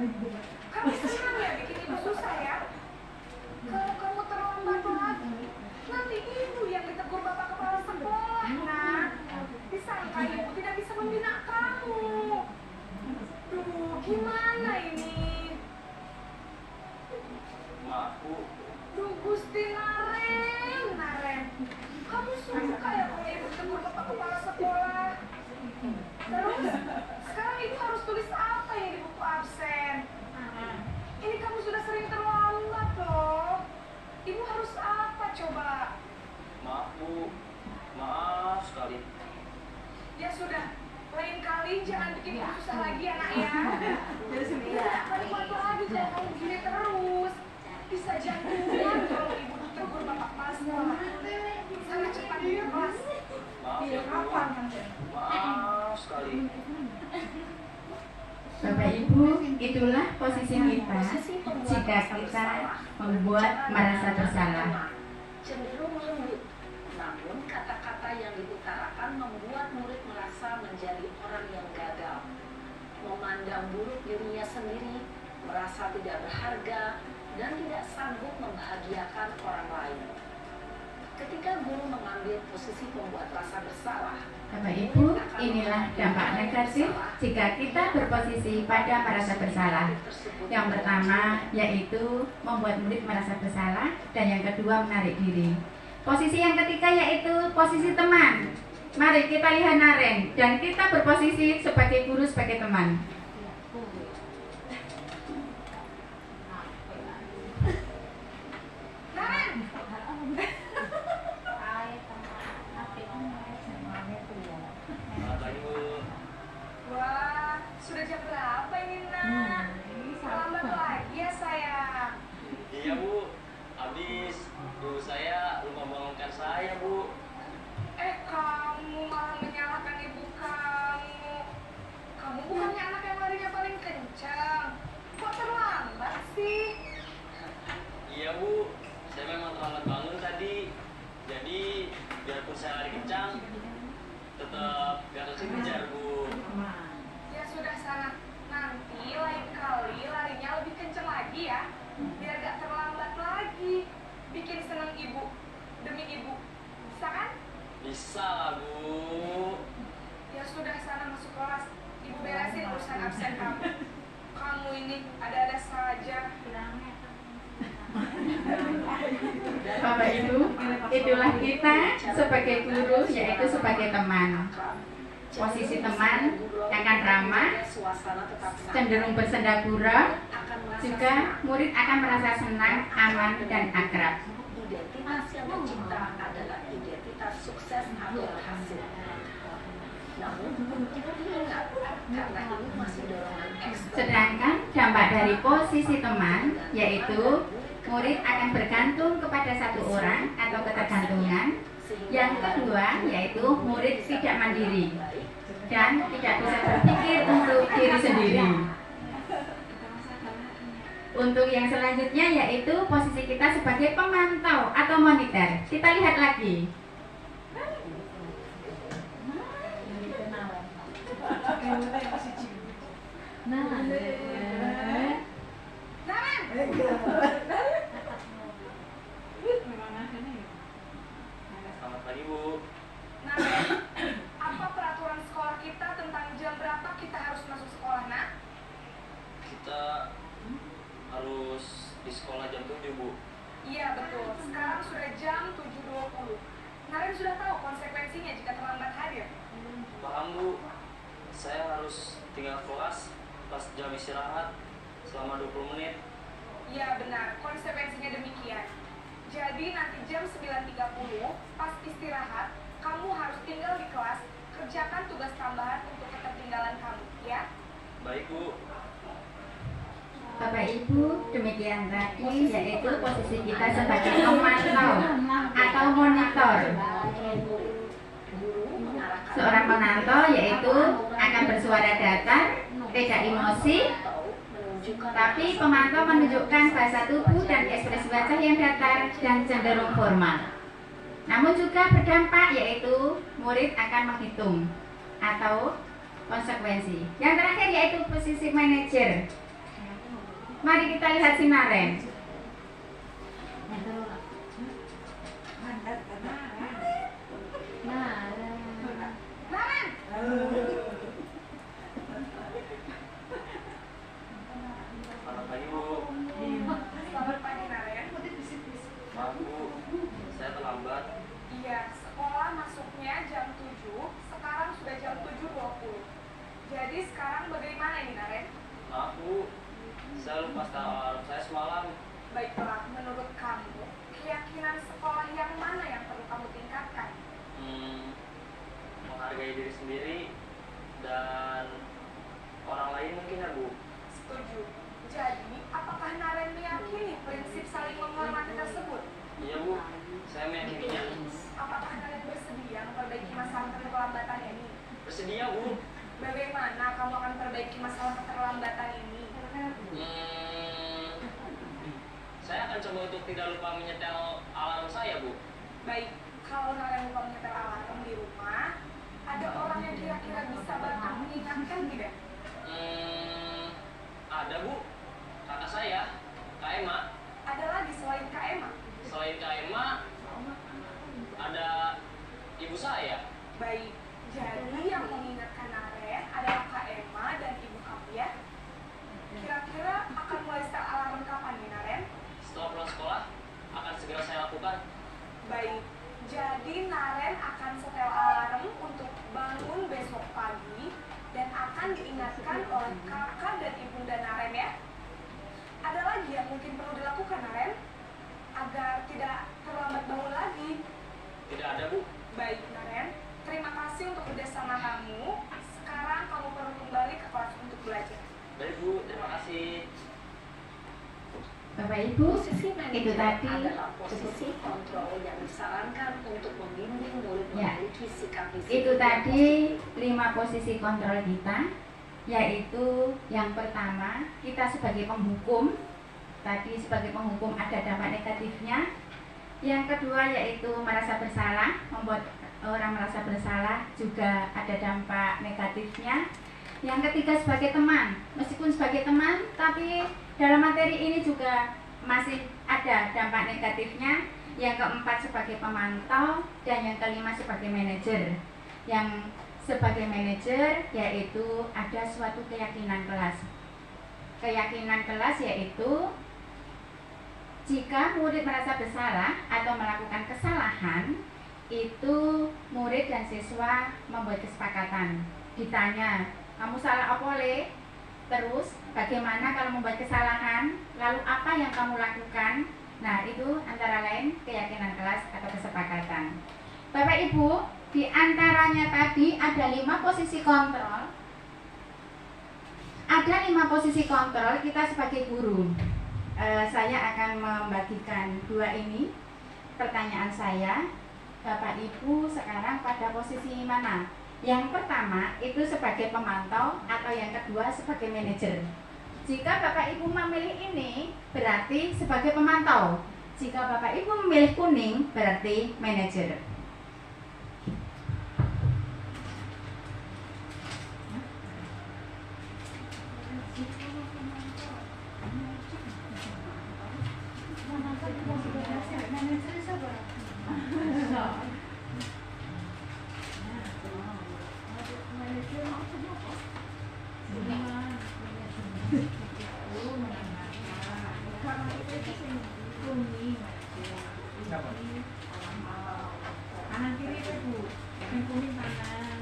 Kamu senang ya bikin ibu susah ya? Kalau kamu terlambat lagi, nanti ibu yang ditegur bapak kepala sekolah, nak. Disangka ibu tidak bisa membina kamu. Duh, gimana ini? Maaf, Bu. Duh, Gusti Naren. Kamu suka ya kalau ibu tegur bapak kepala sekolah? Terus, sekarang ibu harus tulis apa yang di buku absen? Ini kamu sudah sering terlambat loh. Ibu harus apa coba? Maaf, Bu. Maaf sekali. Ya sudah, lain kali jangan bikin ibu susah lagi ya, nak ya. Kamu bantu lagi kalau kamu gini terus. Bisa jantungan kalau ibu tegur bapak kepala sekolah. Sana cepat di kelas. Maaf ya, Bu. Maaf sekali. Bapak Ibu, itulah posisi kita jika kita membuat merasa bersalah. Cenderung lembut, namun kata-kata yang diutarakan membuat murid merasa menjadi orang yang gagal, memandang buruk dirinya sendiri, merasa tidak berharga, dan tidak sanggup membahagiakan orang lain. Ketika guru mengambil posisi pembuat rasa bersalah, Bapak Ibu, inilah dampak negatif jika kita berposisi pada merasa bersalah. Yang pertama yaitu membuat murid merasa bersalah, dan yang kedua menarik diri. Posisi yang ketiga yaitu posisi teman. Mari kita lihat Naren dan kita berposisi sebagai guru, sebagai teman. Selamat pagi Bu. wah, sudah jam berapa ini, Nak? Terlambat lagi ya, sayang. Iya Bu, habis ibu saya lupa bangunkan saya Bu. Kamu malah menyalahkan ibu kamu. Kamu bukannya anak yang larinya paling kencang. Kok terlambat sih? Iya Bu, saya memang terlambat bangun tadi. Jadi biarpun saya lari kencang, tetap gak kekejar Bu. Ya sudah sana. Nanti lain kali larinya lebih kencang lagi ya. Biar gak terlambat lagi. Bikin seneng ibu. Demi ibu. Bisa kan? Bisa lah Bu. Ya sudah sana masuk kelas. Ibu beresin urusan absen kamu. Kamu ini ada-ada saja. Bapak Ibu, itulah kita sebagai guru, yaitu sebagai teman. Posisi teman akan ramah, cenderung bersenda gurau, juga murid akan merasa senang, aman, dan akrab. Identitas yang tercipta adalah identitas sukses atau berhasil. Namun, ingat, karena ini masih dorongan eksternal. Sedangkan dampak dari posisi teman, yaitu murid akan bergantung kepada satu orang atau ketergantungan. Yang kedua, yaitu murid tidak mandiri dan tidak bisa berpikir untuk diri sendiri. Untuk yang selanjutnya yaitu posisi kita sebagai pemantau atau monitor. Kita lihat lagi. Selamat pagi Bu. Nah, apa peraturan sekolah kita tentang jam berapa kita harus masuk sekolah, Nak? Kita harus di sekolah jam 7 Bu. Iya, betul. Sekarang sudah jam 7.20. Naren sudah tahu konsekuensinya jika terlambat hadir. Paham Bu. Saya harus tinggal kelas pas jam istirahat selama 20 menit. Iya, benar. Konsekuensinya demikian. Jadi nanti jam 9.30 pas istirahat, kamu harus tinggal di kelas, kerjakan tugas tambahan untuk ketertinggalan kamu, ya? Baik Bu. Bapak Ibu, demikian tadi yaitu posisi kita sebagai pemantau atau monitor. Seorang pemantau yaitu akan bersuara datar, tidak emosi, tapi pemantau menunjukkan bahasa tubuh dan ekspresi wajah yang datar dan cenderung formal. Namun juga berdampak yaitu murid akan menghitung atau konsekuensi. Yang terakhir yaitu posisi manajer. Mari kita lihat si Naren. Selamat pagi Bu. Selamat pagi, Naren. Maaf Bu, saya terlambat. Iya, sekolah masuknya jam 7, sekarang sudah jam 7.20. Jadi sekarang bagaimana ini, Naren? Maaf Bu, saya lupa start alarm saya semalam. Baiklah, menurut kamu, keyakinan sekolah yang mana yang perlu kamu tingkatkan? Menghargai diri sendiri dan orang lain mungkin ya Bu. Setuju. Jadi, apakah Naren meyakini prinsip saling menghormati tersebut? Iya Bu, saya meyakininya. Apakah Naren bersedia memperbaiki masalah keterlambatan ini? Bersedia Bu. Bagaimana kamu akan perbaiki masalah keterlambatan ini? Saya akan coba untuk tidak lupa menyetel alarm saya Bu. Baik, kalau Naren lupa menyetel alarm di rumah, ada orang yang kira-kira bisa bantu mengingatkan tidak? Ada Bu, kakak saya, Kak Emma. Ada lagi selain Kak Emma? Selain Kak Emma, ada ibu saya. Baik, jadi yang mengingatkan Naren adalah Kak Emma dan ibu kamu ya? Kira-kira akan mulai setel alarm kapan nih Naren? Setelah pulang sekolah, akan segera saya lakukan. Baik, jadi Naren akan setel alarm untuk bangun besok pagi dan akan diingatkan oleh kakak dan ibunda Naren ya. Ada lagi yang mungkin perlu dilakukan Naren agar tidak terlambat bangun lagi? Tidak ada Bu. Baik Naren, terima kasih untuk kerjasama kamu. Sekarang kamu perlu kembali ke kelas untuk belajar. Baik Bu, terima kasih. Bapak Ibu, Posisi itu manajer tadi adalah posisi kontrol yang disarankan untuk membimbing murid Ya. memiliki sikap disiplin itu yang tadi positif. 5 posisi kontrol kita, yaitu yang pertama kita sebagai penghukum. Tadi sebagai penghukum ada dampak negatifnya. Yang kedua yaitu merasa bersalah, membuat orang merasa bersalah juga ada dampak negatifnya. Yang ketiga sebagai teman, meskipun sebagai teman tapi dalam materi ini juga masih ada dampak negatifnya. Yang keempat sebagai pemantau, dan yang kelima sebagai manajer. Yang sebagai manajer yaitu ada suatu keyakinan kelas. Keyakinan kelas yaitu jika murid merasa bersalah atau melakukan kesalahan, itu murid dan siswa membuat kesepakatan. Ditanya, kamu salah apa Le? Terus bagaimana kalau membuat kesalahan? Lalu apa yang kamu lakukan? Nah, itu antara lain keyakinan kelas atau kesepakatan. Bapak Ibu, di antaranya tadi ada 5 posisi kontrol. Ada 5 posisi kontrol kita sebagai guru. Saya akan membagikan 2 ini. Pertanyaan saya, Bapak Ibu sekarang pada posisi mana? Yang pertama itu sebagai pemantau atau yang kedua sebagai manajer. Jika Bapak Ibu memilih ini berarti sebagai pemantau. Jika Bapak Ibu memilih kuning berarti manajer. Kanan kiri Bu, yang kuning kanan.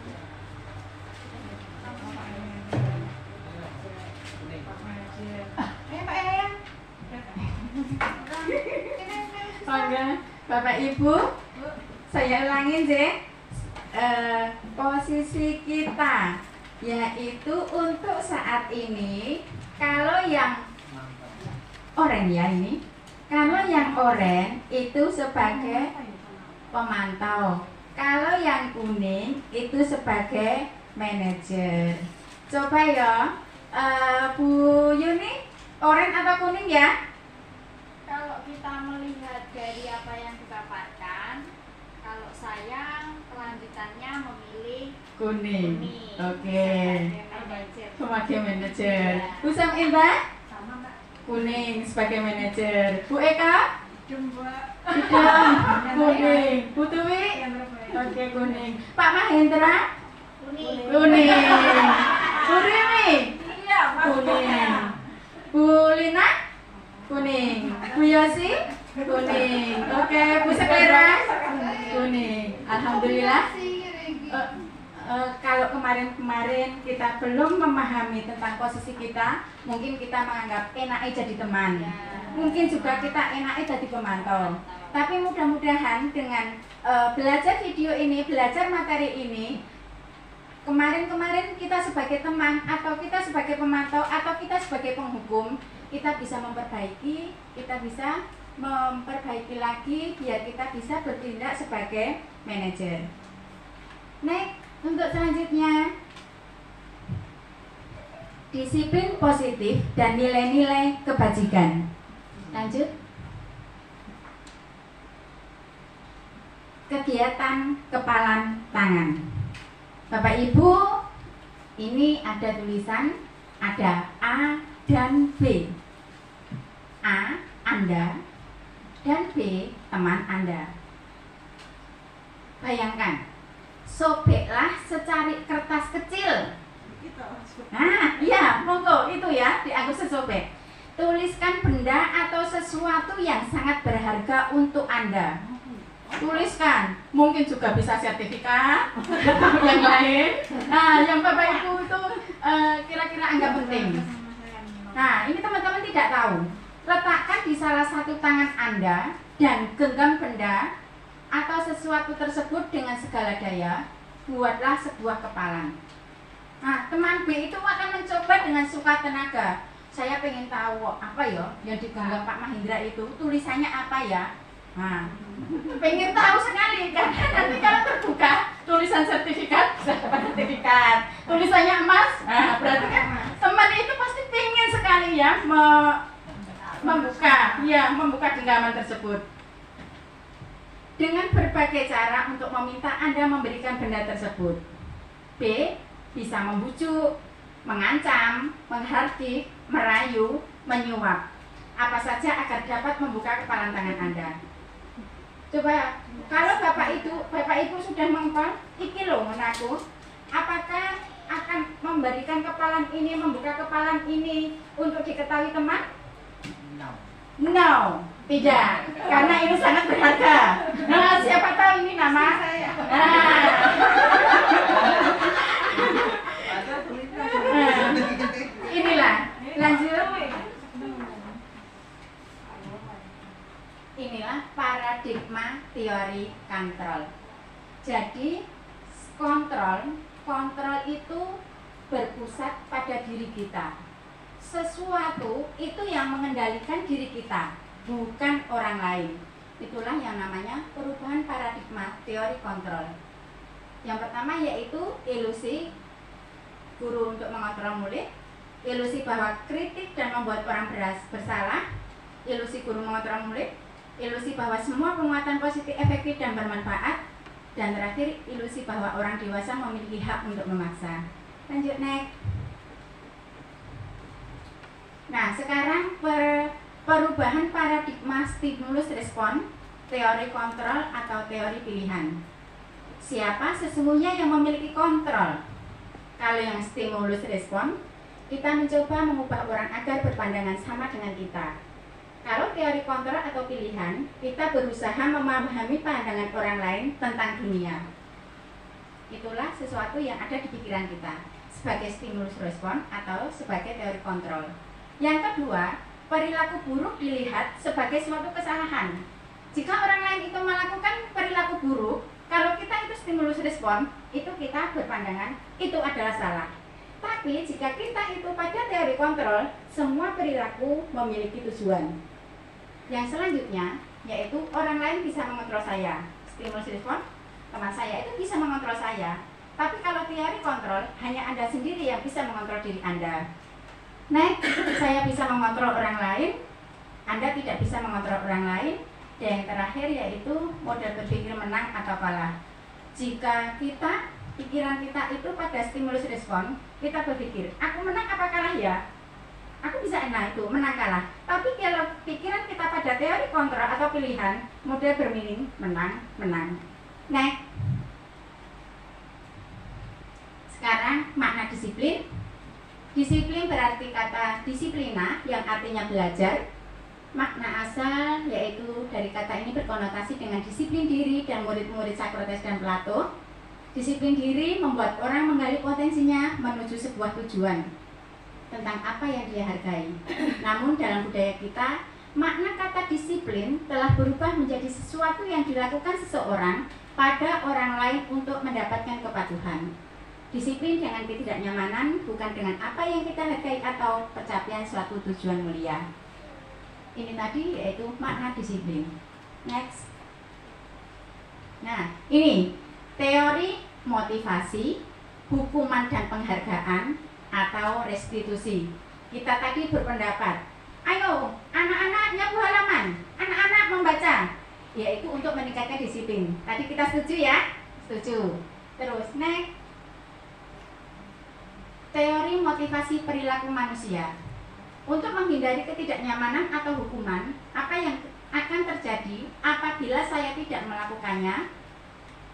Pak Eyang. Bangga, Bapak Ibu, saya ulangin deh. Posisi kita yaitu untuk saat ini, kalau yang oranye ya ini, kalau yang oranye itu sebagai pemantau, kalau yang kuning itu sebagai manajer. Coba ya, Bu Yuni, oranye atau kuning ya? Kalau kita melihat dari apa yang didapatkan, kalau saya kelanjutannya memilih Kuning. kuning Oke. sebagai manajer. Sebagai manajer. Bu Saminta? Sama Mbak. Kuning sebagai manajer. Bu Eka? Jumbo. Tidak. Kuning. Bu Tuwi? Yang terbaik. Oke, kuning. Pak Mahendra? Kuning. Kuning. Bu Rimi? Iya, Pak. Kuning. Bu Lina? Kuning. Bu Yosi? Kuning. Oke, Bu Seklera? Kuning. Alhamdulillah. Kalau kemarin-kemarin kita belum memahami tentang posisi kita, mungkin kita menganggap enaknya jadi teman. Mungkin juga kita enaknya jadi pemantau. Tapi mudah-mudahan dengan belajar video ini, belajar materi ini, kemarin-kemarin kita sebagai teman, atau kita sebagai pemantau, atau kita sebagai penghukum, kita bisa memperbaiki, lagi biar kita bisa bertindak sebagai manajer. Next, untuk selanjutnya, disiplin positif dan nilai-nilai kebajikan. Lanjut. kegiatan kepalan tangan. Bapak Ibu, ini ada tulisan, ada A dan B. A, Anda, dan B, teman Anda. Bayangkan, sobeklah secari kertas kecil. Nah, iya, monggo itu ya, aku sesobek. Tuliskan benda atau sesuatu yang sangat berharga untuk Anda. Tuliskan, mungkin juga bisa sertifikat atau yang lain. Nah, yang Bapak Ibu itu kira-kira anggap penting. Nah, ini teman-teman tidak tahu. Letakkan di salah satu tangan Anda dan genggam benda atau sesuatu tersebut dengan segala daya. Buatlah sebuah kepalan. Nah, teman B itu akan mencoba dengan suka tenaga. Saya pengen tahu apa ya yang digenggam Pak Mahindra itu, tulisannya apa ya? Nah, pengen tahu sekali karena nanti kalau terbuka tulisan sertifikat, sertifikat, tulisannya emas, nah berarti kan teman itu pasti pengen sekali ya membuka genggaman tersebut. Dengan berbagai cara untuk meminta Anda memberikan benda tersebut. B, bisa membujuk, mengancam, menghardik, merayu, menyuap. Apa saja agar dapat membuka kepalan tangan Anda. Coba, kalau Bapak Ibu sudah mengepal, iki loh menaku, apakah akan memberikan kepalan ini, membuka kepalan ini untuk diketahui teman? No, tidak, karena ini sangat berharga. Nah, siapa tahu ini nama? Inilah, lanjut. Inilah paradigma teori kontrol. Jadi kontrol itu berpusat pada diri kita. Sesuatu itu yang mengendalikan diri kita, bukan orang lain. Itulah yang namanya perubahan paradigma teori kontrol. Yang pertama yaitu ilusi guru untuk mengontrol murid, ilusi bahwa kritik dan membuat orang bersalah, ilusi guru mengontrol murid, ilusi bahwa semua penguatan positif efektif dan bermanfaat, dan terakhir ilusi bahwa orang dewasa memiliki hak untuk memaksa. Lanjut next. Nah, sekarang perubahan paradigma stimulus respon, teori kontrol atau teori pilihan. Siapa sesungguhnya yang memiliki kontrol? Kalau yang stimulus respon, kita mencoba mengubah orang agar berpandangan sama dengan kita. Kalau teori kontrol atau pilihan, kita berusaha memahami pandangan orang lain tentang dunia. Itulah sesuatu yang ada di pikiran kita sebagai stimulus respon atau sebagai teori kontrol. Yang kedua, perilaku buruk dilihat sebagai suatu kesalahan. Jika orang lain itu melakukan perilaku buruk, kalau kita itu stimulus respon, itu kita berpandangan itu adalah salah. Tapi jika kita itu pada teori kontrol, semua perilaku memiliki tujuan. Yang selanjutnya, yaitu orang lain bisa mengontrol saya. Stimulus respon, teman saya itu bisa mengontrol saya. Tapi kalau teori kontrol, hanya Anda sendiri yang bisa mengontrol diri Anda. Next, saya bisa mengontrol orang lain, Anda tidak bisa mengontrol orang lain. Dan yang terakhir yaitu model berpikir menang atau kalah. Jika pikiran kita itu pada stimulus respon, kita berpikir, aku menang apa kalah ya? Aku bisa itu, menang kalah. Tapi kalau pikiran kita pada teori kontrol atau pilihan, model bermeaning menang. Next. Sekarang makna disiplin. Disiplin berarti kata disiplina yang artinya belajar. Makna asal yaitu dari kata ini berkonotasi dengan disiplin diri dan murid-murid Socrates dan Plato. Disiplin diri membuat orang menggali potensinya menuju sebuah tujuan tentang apa yang dia hargai. Namun dalam budaya kita, makna kata disiplin telah berubah menjadi sesuatu yang dilakukan seseorang pada orang lain untuk mendapatkan kepatuhan. Disiplin dengan ketidaknyamanan, bukan dengan apa yang kita hargai atau pencapaian suatu tujuan mulia. Ini tadi yaitu makna disiplin. Next. Nah, ini teori motivasi, hukuman dan penghargaan atau restitusi. Kita tadi berpendapat, ayo anak-anak nyapu halaman, anak-anak membaca. yaitu untuk meningkatkan disiplin. Tadi kita setuju ya? Setuju. Terus next, teori motivasi perilaku manusia. Untuk menghindari ketidaknyamanan atau hukuman, apa yang akan terjadi apabila saya tidak melakukannya?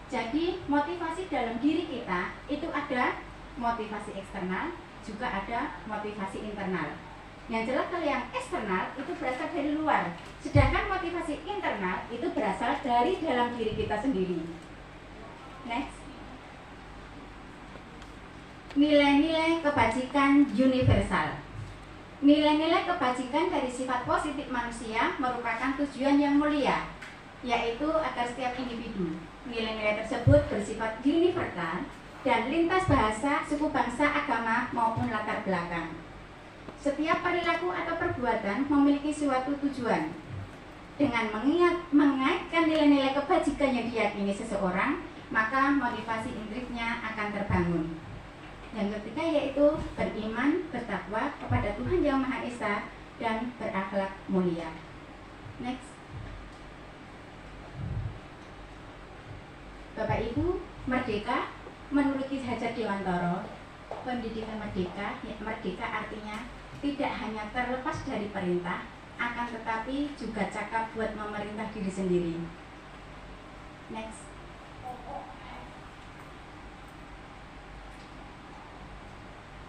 Jadi motivasi dalam diri kita itu ada motivasi eksternal, juga ada motivasi internal. Yang jelas kalau yang eksternal itu berasal dari luar, sedangkan motivasi internal itu berasal dari dalam diri kita sendiri. Next, nilai-nilai kebajikan universal. Nilai-nilai kebajikan dari sifat positif manusia merupakan tujuan yang mulia, yaitu agar setiap individu. Nilai-nilai tersebut bersifat universal dan lintas bahasa, suku bangsa, agama, maupun latar belakang. Setiap perilaku atau perbuatan memiliki suatu tujuan. Dengan mengaitkan nilai-nilai kebajikan yang diyakini seseorang, maka motivasi intrinsiknya akan terbangun. Yang ketiga yaitu beriman, bertakwa kepada Tuhan Yang Maha Esa, dan berakhlak mulia. Next. Bapak Ibu, merdeka menurut Ki Hajar Dewantara, pendidikan merdeka, merdeka artinya tidak hanya terlepas dari perintah, akan tetapi juga cakap buat memerintah diri sendiri. Next.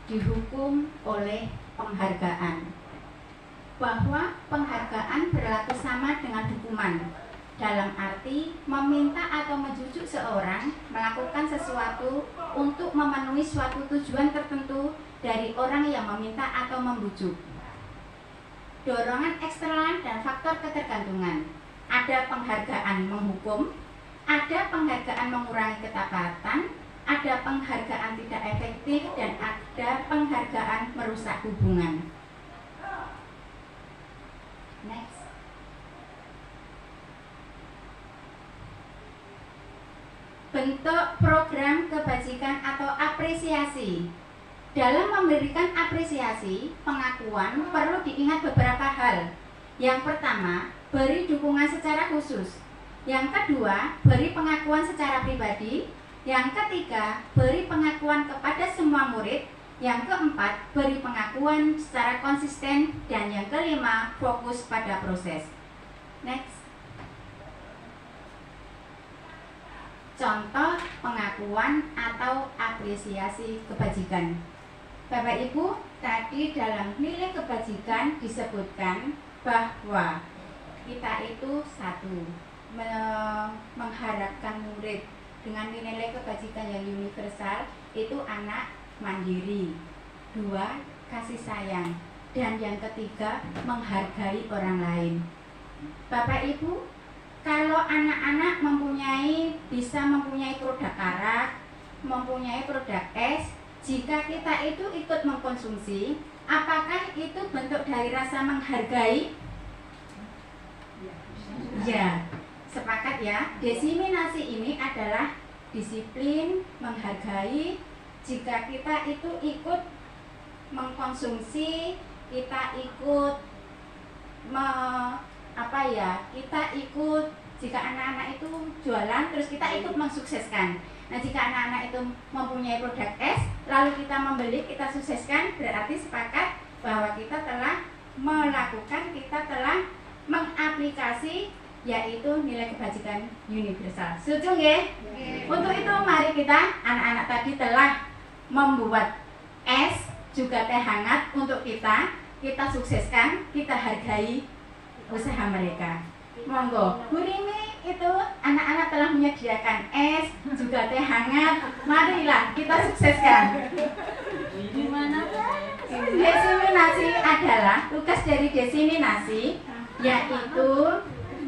Dihukum oleh penghargaan. Bahwa penghargaan berlaku sama dengan hukuman, dalam arti meminta atau menjujuk seorang melakukan sesuatu untuk memenuhi suatu tujuan tertentu dari orang yang meminta atau membujuk. Dorongan eksternal dan faktor ketergantungan. Ada penghargaan menghukum, ada penghargaan mengurangi ketepatan, ada penghargaan tidak efektif, dan ada penghargaan merusak hubungan. Next. Bentuk program kebajikan atau apresiasi. Dalam memberikan apresiasi, pengakuan perlu diingat beberapa hal. Yang pertama, beri dukungan secara khusus. Yang kedua, beri pengakuan secara pribadi. Yang ketiga, beri pengakuan kepada semua murid. Yang keempat, beri pengakuan secara konsisten. Dan yang kelima, fokus pada proses. Next. Contoh pengakuan atau apresiasi kebajikan. Bapak Ibu, tadi dalam nilai kebajikan disebutkan bahwa kita itu satu, mengharapkan murid dengan nilai kebajikan yang universal itu anak mandiri. Dua, kasih sayang. Dan yang ketiga, menghargai orang lain. Bapak Ibu, kalau anak-anak bisa mempunyai produk arak, mempunyai produk es, jika kita itu ikut mengkonsumsi, apakah itu bentuk dari rasa menghargai? Ya, sepakat ya. Desiminasi ini adalah disiplin, menghargai. Jika kita itu ikut mengkonsumsi, kita ikut kita ikut, jika anak-anak itu jualan terus kita ikut mensukseskan. Nah, jika anak-anak itu mempunyai produk es lalu kita membeli, kita sukseskan, berarti sepakat bahwa kita telah melakukan, kita telah mengaplikasi, yaitu nilai kebajikan universal. Setuju nggih? Untuk itu mari kita, anak-anak tadi telah membuat es juga teh hangat untuk kita sukseskan, kita hargai usaha mereka. Monggo, Bu Rini itu anak-anak telah menyediakan es juga teh hangat. Marilah kita sukseskan. Gimana Pak? Desiminasi adalah tugas dari desiminasi, yaitu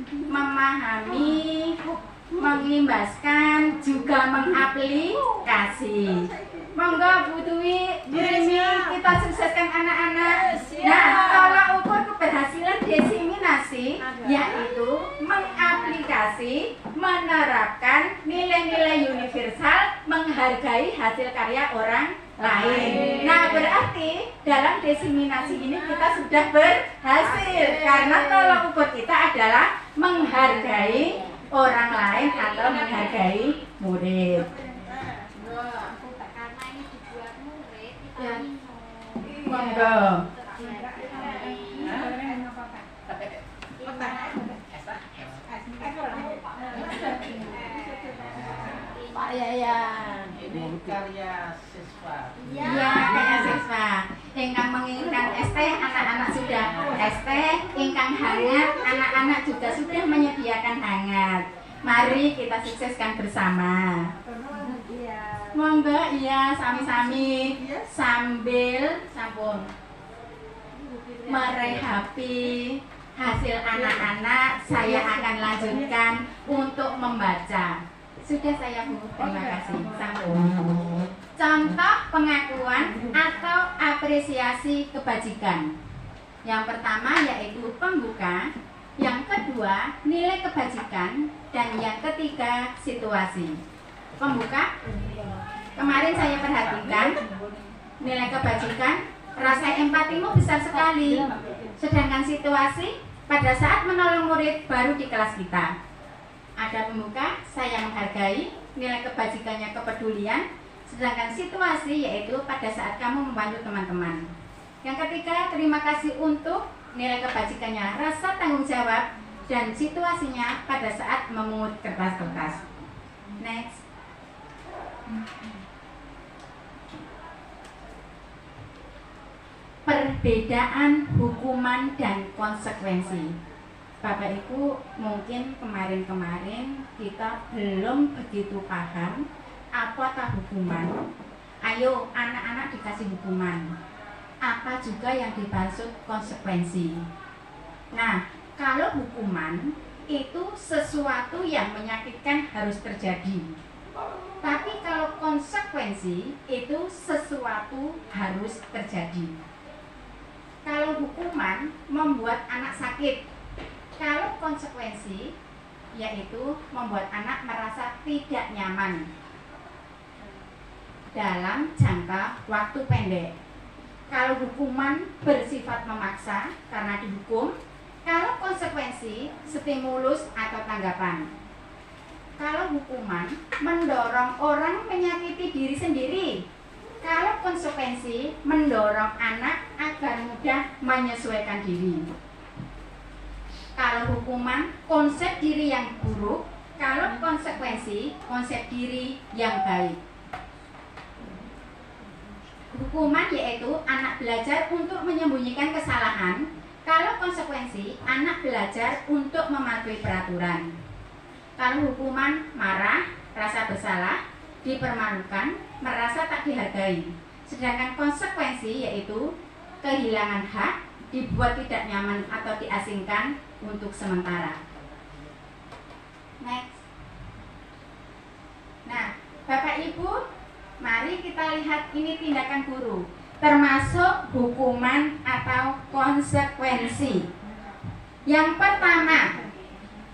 memahami, mengimbaskan, juga mengaplikasi. Monggo Bu Dwi, Bu Rini, kita sukseskan anak-anak. Nah, tolak ukur keberhasilan desiminasi yaitu mengaplikasi, menerapkan nilai-nilai universal, menghargai hasil karya orang lain. Nah, berarti dalam desiminasi ini kita sudah berhasil karena tolak ukur kita adalah menghargai orang lain atau menghargai murid. Karena ini dibuat murid, kita Ya. minum. Monggo. Pak Yayan. Ini karya siswa. Iya, karya siswa. Ingkang menginginkan es teh, anak-anak sudah es teh, ingkang hangat, anak-anak juga sudah menyediakan hangat. Mari kita sukseskan bersama. Monggo, iya, sami-sami sambil sampun merehapi hasil anak-anak, saya akan lanjutkan untuk membaca. Sudah saya Bu, terima kasih. Sampun. Contoh pengakuan atau apresiasi kebajikan. Yang pertama yaitu pembuka, yang kedua nilai kebajikan, dan yang ketiga situasi. Pembuka, kemarin saya perhatikan nilai kebajikan, rasa empatimu besar sekali. Sedangkan situasi, pada saat menolong murid baru di kelas kita. Ada pembuka, saya menghargai, nilai kebajikannya kepedulian. Sedangkan situasi yaitu pada saat kamu membantu teman-teman. Yang ketiga, terima kasih untuk nilai kebajikannya, rasa tanggung jawab, dan situasinya pada saat memungut kertas-kertas. Next. Perbedaan hukuman dan konsekuensi. Bapak Ibu, mungkin kemarin-kemarin kita belum begitu paham apakah hukuman. Ayo, anak-anak dikasih hukuman. Apa juga yang dimaksud konsekuensi? Nah, kalau hukuman itu sesuatu yang menyakitkan harus terjadi. Tapi kalau konsekuensi itu sesuatu harus terjadi. Kalau hukuman membuat anak sakit, kalau konsekuensi yaitu membuat anak merasa tidak nyaman dalam jangka waktu pendek. Kalau hukuman bersifat memaksa karena dihukum, kalau konsekuensi stimulus atau tanggapan. Kalau hukuman mendorong orang menyakiti diri sendiri, kalau konsekuensi mendorong anak agar mudah menyesuaikan diri. Kalau hukuman konsep diri yang buruk, kalau konsekuensi konsep diri yang baik. Hukuman yaitu anak belajar untuk menyembunyikan kesalahan, kalau konsekuensi anak belajar untuk mematuhi peraturan. Kalau hukuman marah, rasa bersalah, dipermalukan, merasa tak dihargai. Sedangkan konsekuensi yaitu kehilangan hak, dibuat tidak nyaman atau diasingkan untuk sementara. Next. Nah, Bapak Ibu, mari kita lihat ini tindakan guru, termasuk hukuman atau konsekuensi. Yang pertama,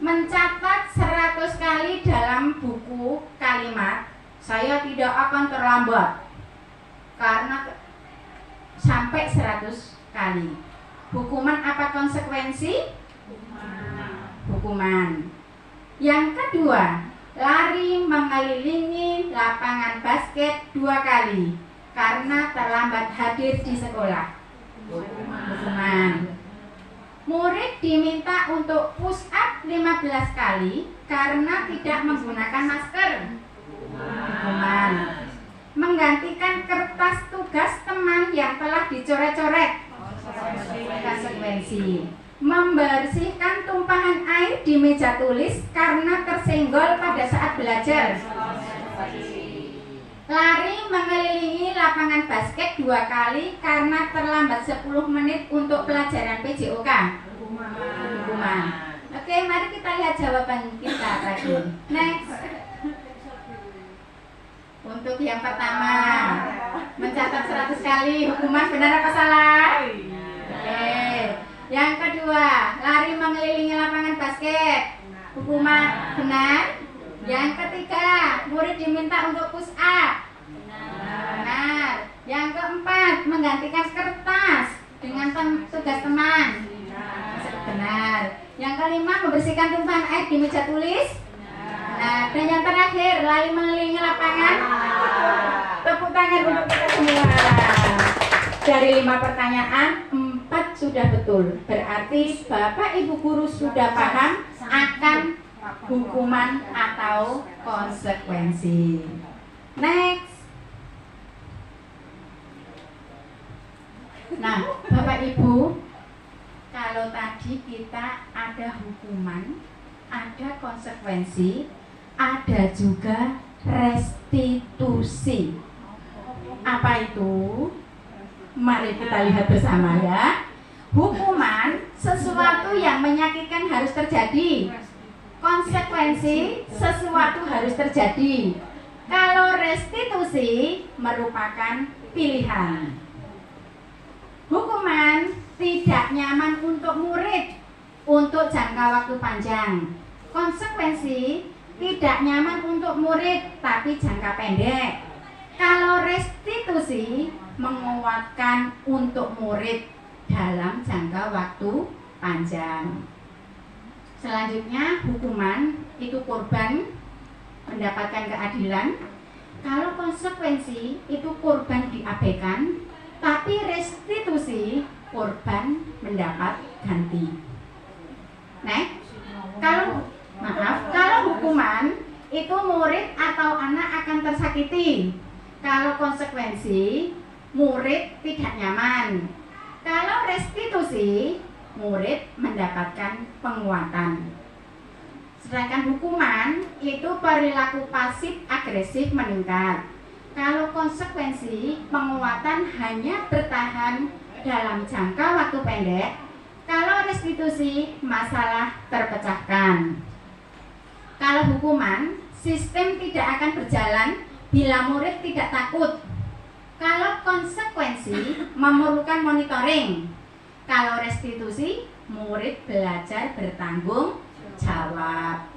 mencatat 100 kali dalam buku kalimat, saya tidak akan terlambat, karena sampai 100 kali. Hukuman apa konsekuensi? Hukuman. Yang kedua, lari mengelilingi lapangan basket 2 kali karena terlambat hadir di sekolah. Hukuman. Murid diminta untuk push up 15 kali karena tidak menggunakan masker. Hukuman. Menggantikan kertas tugas teman yang telah dicoret-coret. Konsekuensi. Membersihkan tumpahan air di meja tulis karena tersenggol pada saat belajar. Lari mengelilingi lapangan basket 2 kali karena terlambat 10 menit untuk pelajaran PJOK. Hukuman. Oke, mari kita lihat jawaban kita tadi. Next. Untuk yang pertama, mencatat 100 kali, hukuman benar apa salah? Oke. Yang kedua, lari mengelilingi lapangan basket, hukuman benar. Yang ketiga, murid diminta untuk push up. Benar. Yang keempat, menggantikan kertas dengan tugas teman. Benar. Yang kelima, kelima, membersihkan tumpahan air di meja tulis. Nah, dan yang terakhir, lari mengelilingi lapangan. Tepuk tangan untuk kita semua. Dari 5 pertanyaan, 4 sudah betul. Berarti Bapak Ibu guru sudah paham akan hukuman atau konsekuensi. Next. Nah, Bapak Ibu, kalau tadi kita ada hukuman, ada konsekuensi, ada juga restitusi. Apa itu? Mari kita lihat bersama ya. Hukuman sesuatu yang menyakitkan harus terjadi. Konsekuensi sesuatu harus terjadi. Kalau restitusi merupakan pilihan. Hukuman tidak nyaman untuk murid untuk jangka waktu panjang. Konsekuensi tidak nyaman untuk murid tapi jangka pendek. Kalau restitusi menguatkan untuk murid dalam jangka waktu panjang. Selanjutnya, hukuman itu korban mendapatkan keadilan. Kalau konsekuensi itu korban diabaikan, tapi restitusi korban mendapat ganti. Kalau hukuman itu murid atau anak akan tersakiti. Kalau konsekuensi murid tidak nyaman. Kalau restitusi murid mendapatkan penguatan. Sedangkan hukuman itu perilaku pasif agresif meningkat. Kalau konsekuensi penguatan hanya bertahan dalam jangka waktu pendek. Kalau restitusi masalah terpecahkan. Kalau hukuman sistem tidak akan berjalan bila murid tidak takut. Kalau konsekuensi memerlukan monitoring. Kalau restitusi murid belajar bertanggung jawab.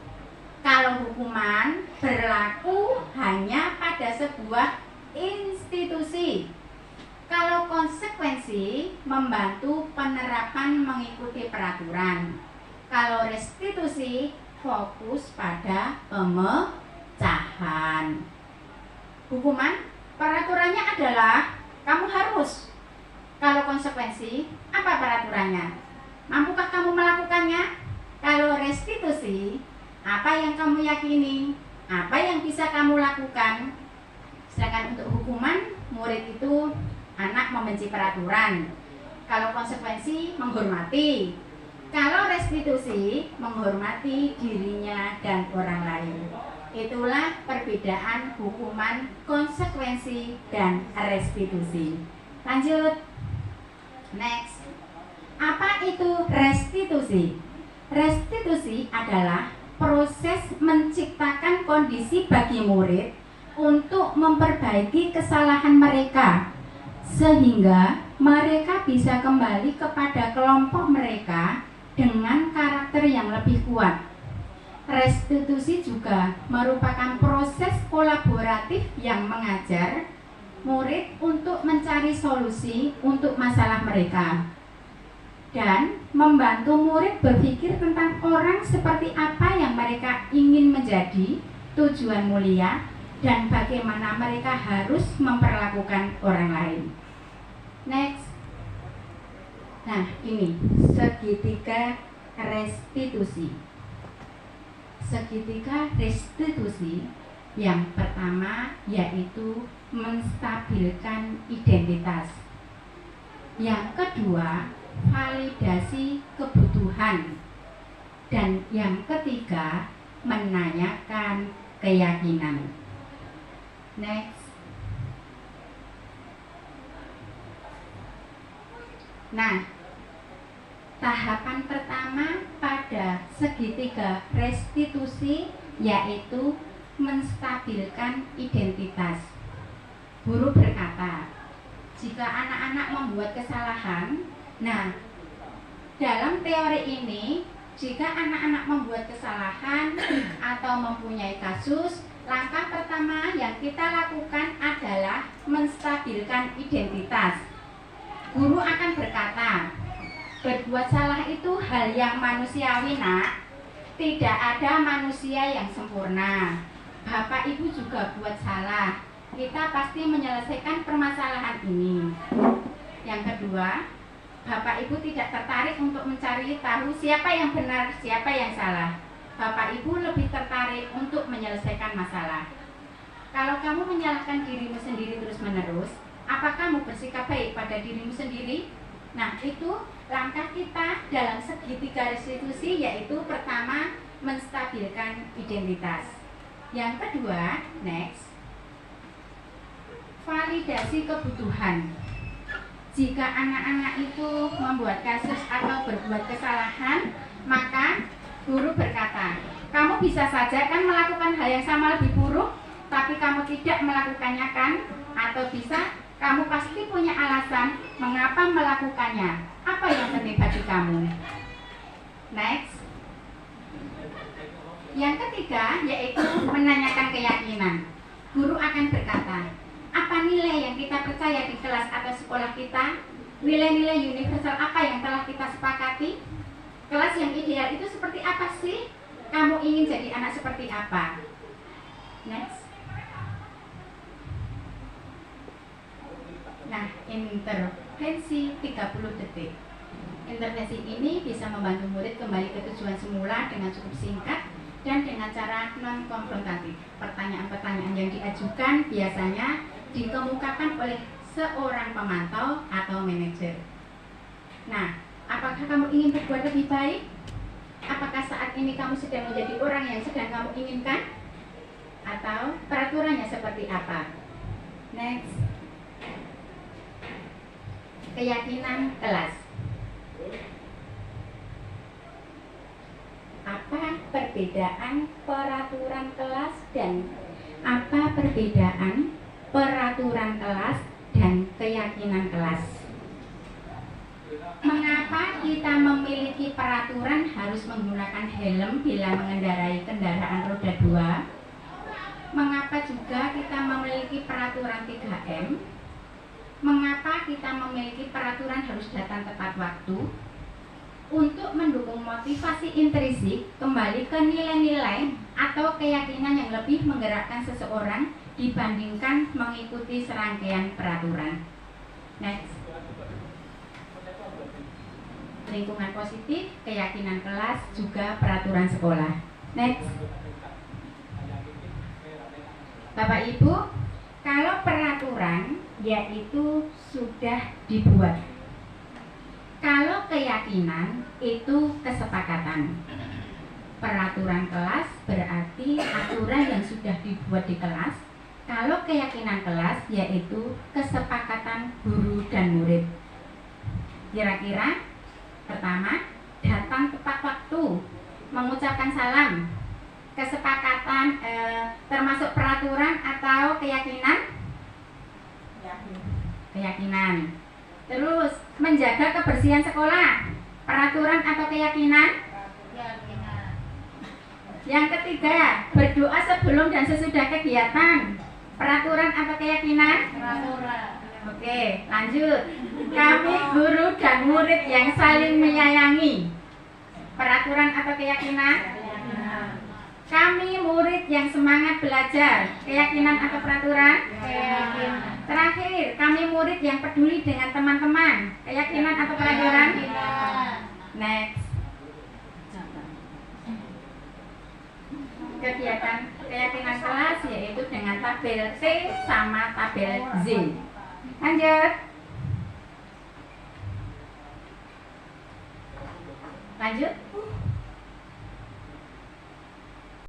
Kalau hukuman berlaku hanya pada sebuah institusi. Kalau konsekuensi membantu penerapan mengikuti peraturan. Kalau restitusi fokus pada pemecahan. Hukuman peraturannya adalah kamu harus. Kalau konsekuensi apa peraturannya? Mampukah kamu melakukannya? Kalau restitusi, apa yang kamu yakini? Apa yang bisa kamu lakukan? Sedangkan untuk hukuman, murid itu anak membenci peraturan. Kalau konsekuensi, menghormati. Kalau restitusi, menghormati dirinya dan orang lain. Itulah perbedaan hukuman, konsekuensi, dan restitusi. Lanjut. Next. Apa itu restitusi? Restitusi adalah proses menciptakan kondisi bagi murid untuk memperbaiki kesalahan mereka sehingga mereka bisa kembali kepada kelompok mereka dengan karakter yang lebih kuat. Restitusi juga merupakan proses kolaboratif yang mengajar murid untuk mencari solusi untuk masalah mereka dan membantu murid berpikir tentang orang seperti apa yang mereka ingin menjadi, tujuan mulia, dan bagaimana mereka harus memperlakukan orang lain. Next. Nah, ini segitiga restitusi. Segitiga restitusi yang pertama yaitu menstabilkan identitas. Yang kedua, validasi kebutuhan. Dan yang ketiga, menanyakan keyakinan. Next. Nah, tahapan pertama pada segitiga restitusi yaitu menstabilkan identitas. Guru berkata, jika anak-anak membuat kesalahan, nah, dalam teori ini, jika anak-anak membuat kesalahan atau mempunyai kasus, langkah pertama yang kita lakukan adalah menstabilkan identitas. Guru akan berkata, Berbuat salah itu hal yang manusiawi, nak. Tidak ada manusia yang sempurna. Bapak Ibu juga buat salah. Kita pasti menyelesaikan permasalahan ini. Yang kedua, Bapak Ibu tidak tertarik untuk mencari tahu siapa yang benar, siapa yang salah. Bapak Ibu lebih tertarik untuk menyelesaikan masalah. Kalau kamu menyalahkan dirimu sendiri terus-menerus, apa kamu bersikap baik pada dirimu sendiri? Nah, itu langkah kita dalam segitiga restitusi, yaitu pertama, menstabilkan identitas. Yang kedua, next, validasi kebutuhan. Jika anak-anak itu membuat kasus atau berbuat kesalahan, maka guru berkata, kamu bisa saja kan melakukan hal yang sama lebih buruk, tapi kamu tidak melakukannya kan? Atau bisa, kamu pasti punya alasan mengapa melakukannya. Apa yang penting bagi kamu? Next. Yang ketiga, yaitu menanyakan keyakinan. Guru akan berkata, apa nilai yang kita percaya di kelas atau sekolah kita? Nilai-nilai universal apa yang telah kita sepakati? Kelas yang ideal itu seperti apa sih? Kamu ingin jadi anak seperti apa? Next. Nah, intervensi 30 detik. Intervensi ini bisa membantu murid kembali ke tujuan semula dengan cukup singkat dan dengan cara non-konfrontatif. Pertanyaan-pertanyaan yang diajukan biasanya dikemukakan oleh seorang pemantau atau manajer. Nah, apakah kamu ingin berbuat lebih baik? Apakah saat ini kamu sedang menjadi orang yang sedang kamu inginkan? Atau peraturannya seperti apa? Next. Keyakinan kelas. Apa perbedaan peraturan kelas dan keyakinan kelas? Mengapa kita memiliki peraturan harus menggunakan helm bila mengendarai kendaraan roda 2? Mengapa juga kita memiliki peraturan 3M? Mengapa kita memiliki peraturan harus datang tepat waktu? Untuk mendukung motivasi intrinsik, kembali ke nilai-nilai atau keyakinan yang lebih menggerakkan seseorang dibandingkan mengikuti serangkaian peraturan. Next. Lingkungan positif, keyakinan kelas, juga peraturan sekolah. Next. Bapak Ibu, kalau peraturan yaitu sudah dibuat. Kalau keyakinan itu kesepakatan. Peraturan kelas berarti aturan yang sudah dibuat di kelas. Kalau keyakinan kelas yaitu kesepakatan guru dan murid. Kira-kira pertama, datang tepat waktu, mengucapkan salam. Kesepakatan termasuk peraturan atau keyakinan? Keyakinan. Terus, menjaga kebersihan sekolah, peraturan atau keyakinan? Keyakinan. Yang ketiga, berdoa sebelum dan sesudah kegiatan, peraturan atau keyakinan? Peraturan. Oke, lanjut. Kami guru dan murid yang saling menyayangi, peraturan atau keyakinan? Keyakinan. Kami murid yang semangat belajar, keyakinan atau peraturan? Keyakinan. Terakhir, kami murid yang peduli dengan teman-teman, keyakinan atau peraturan? Keyakinan. Next. Kegiatan keyakinan kelas yaitu dengan tabel C sama tabel Z. Lanjut. Lanjut.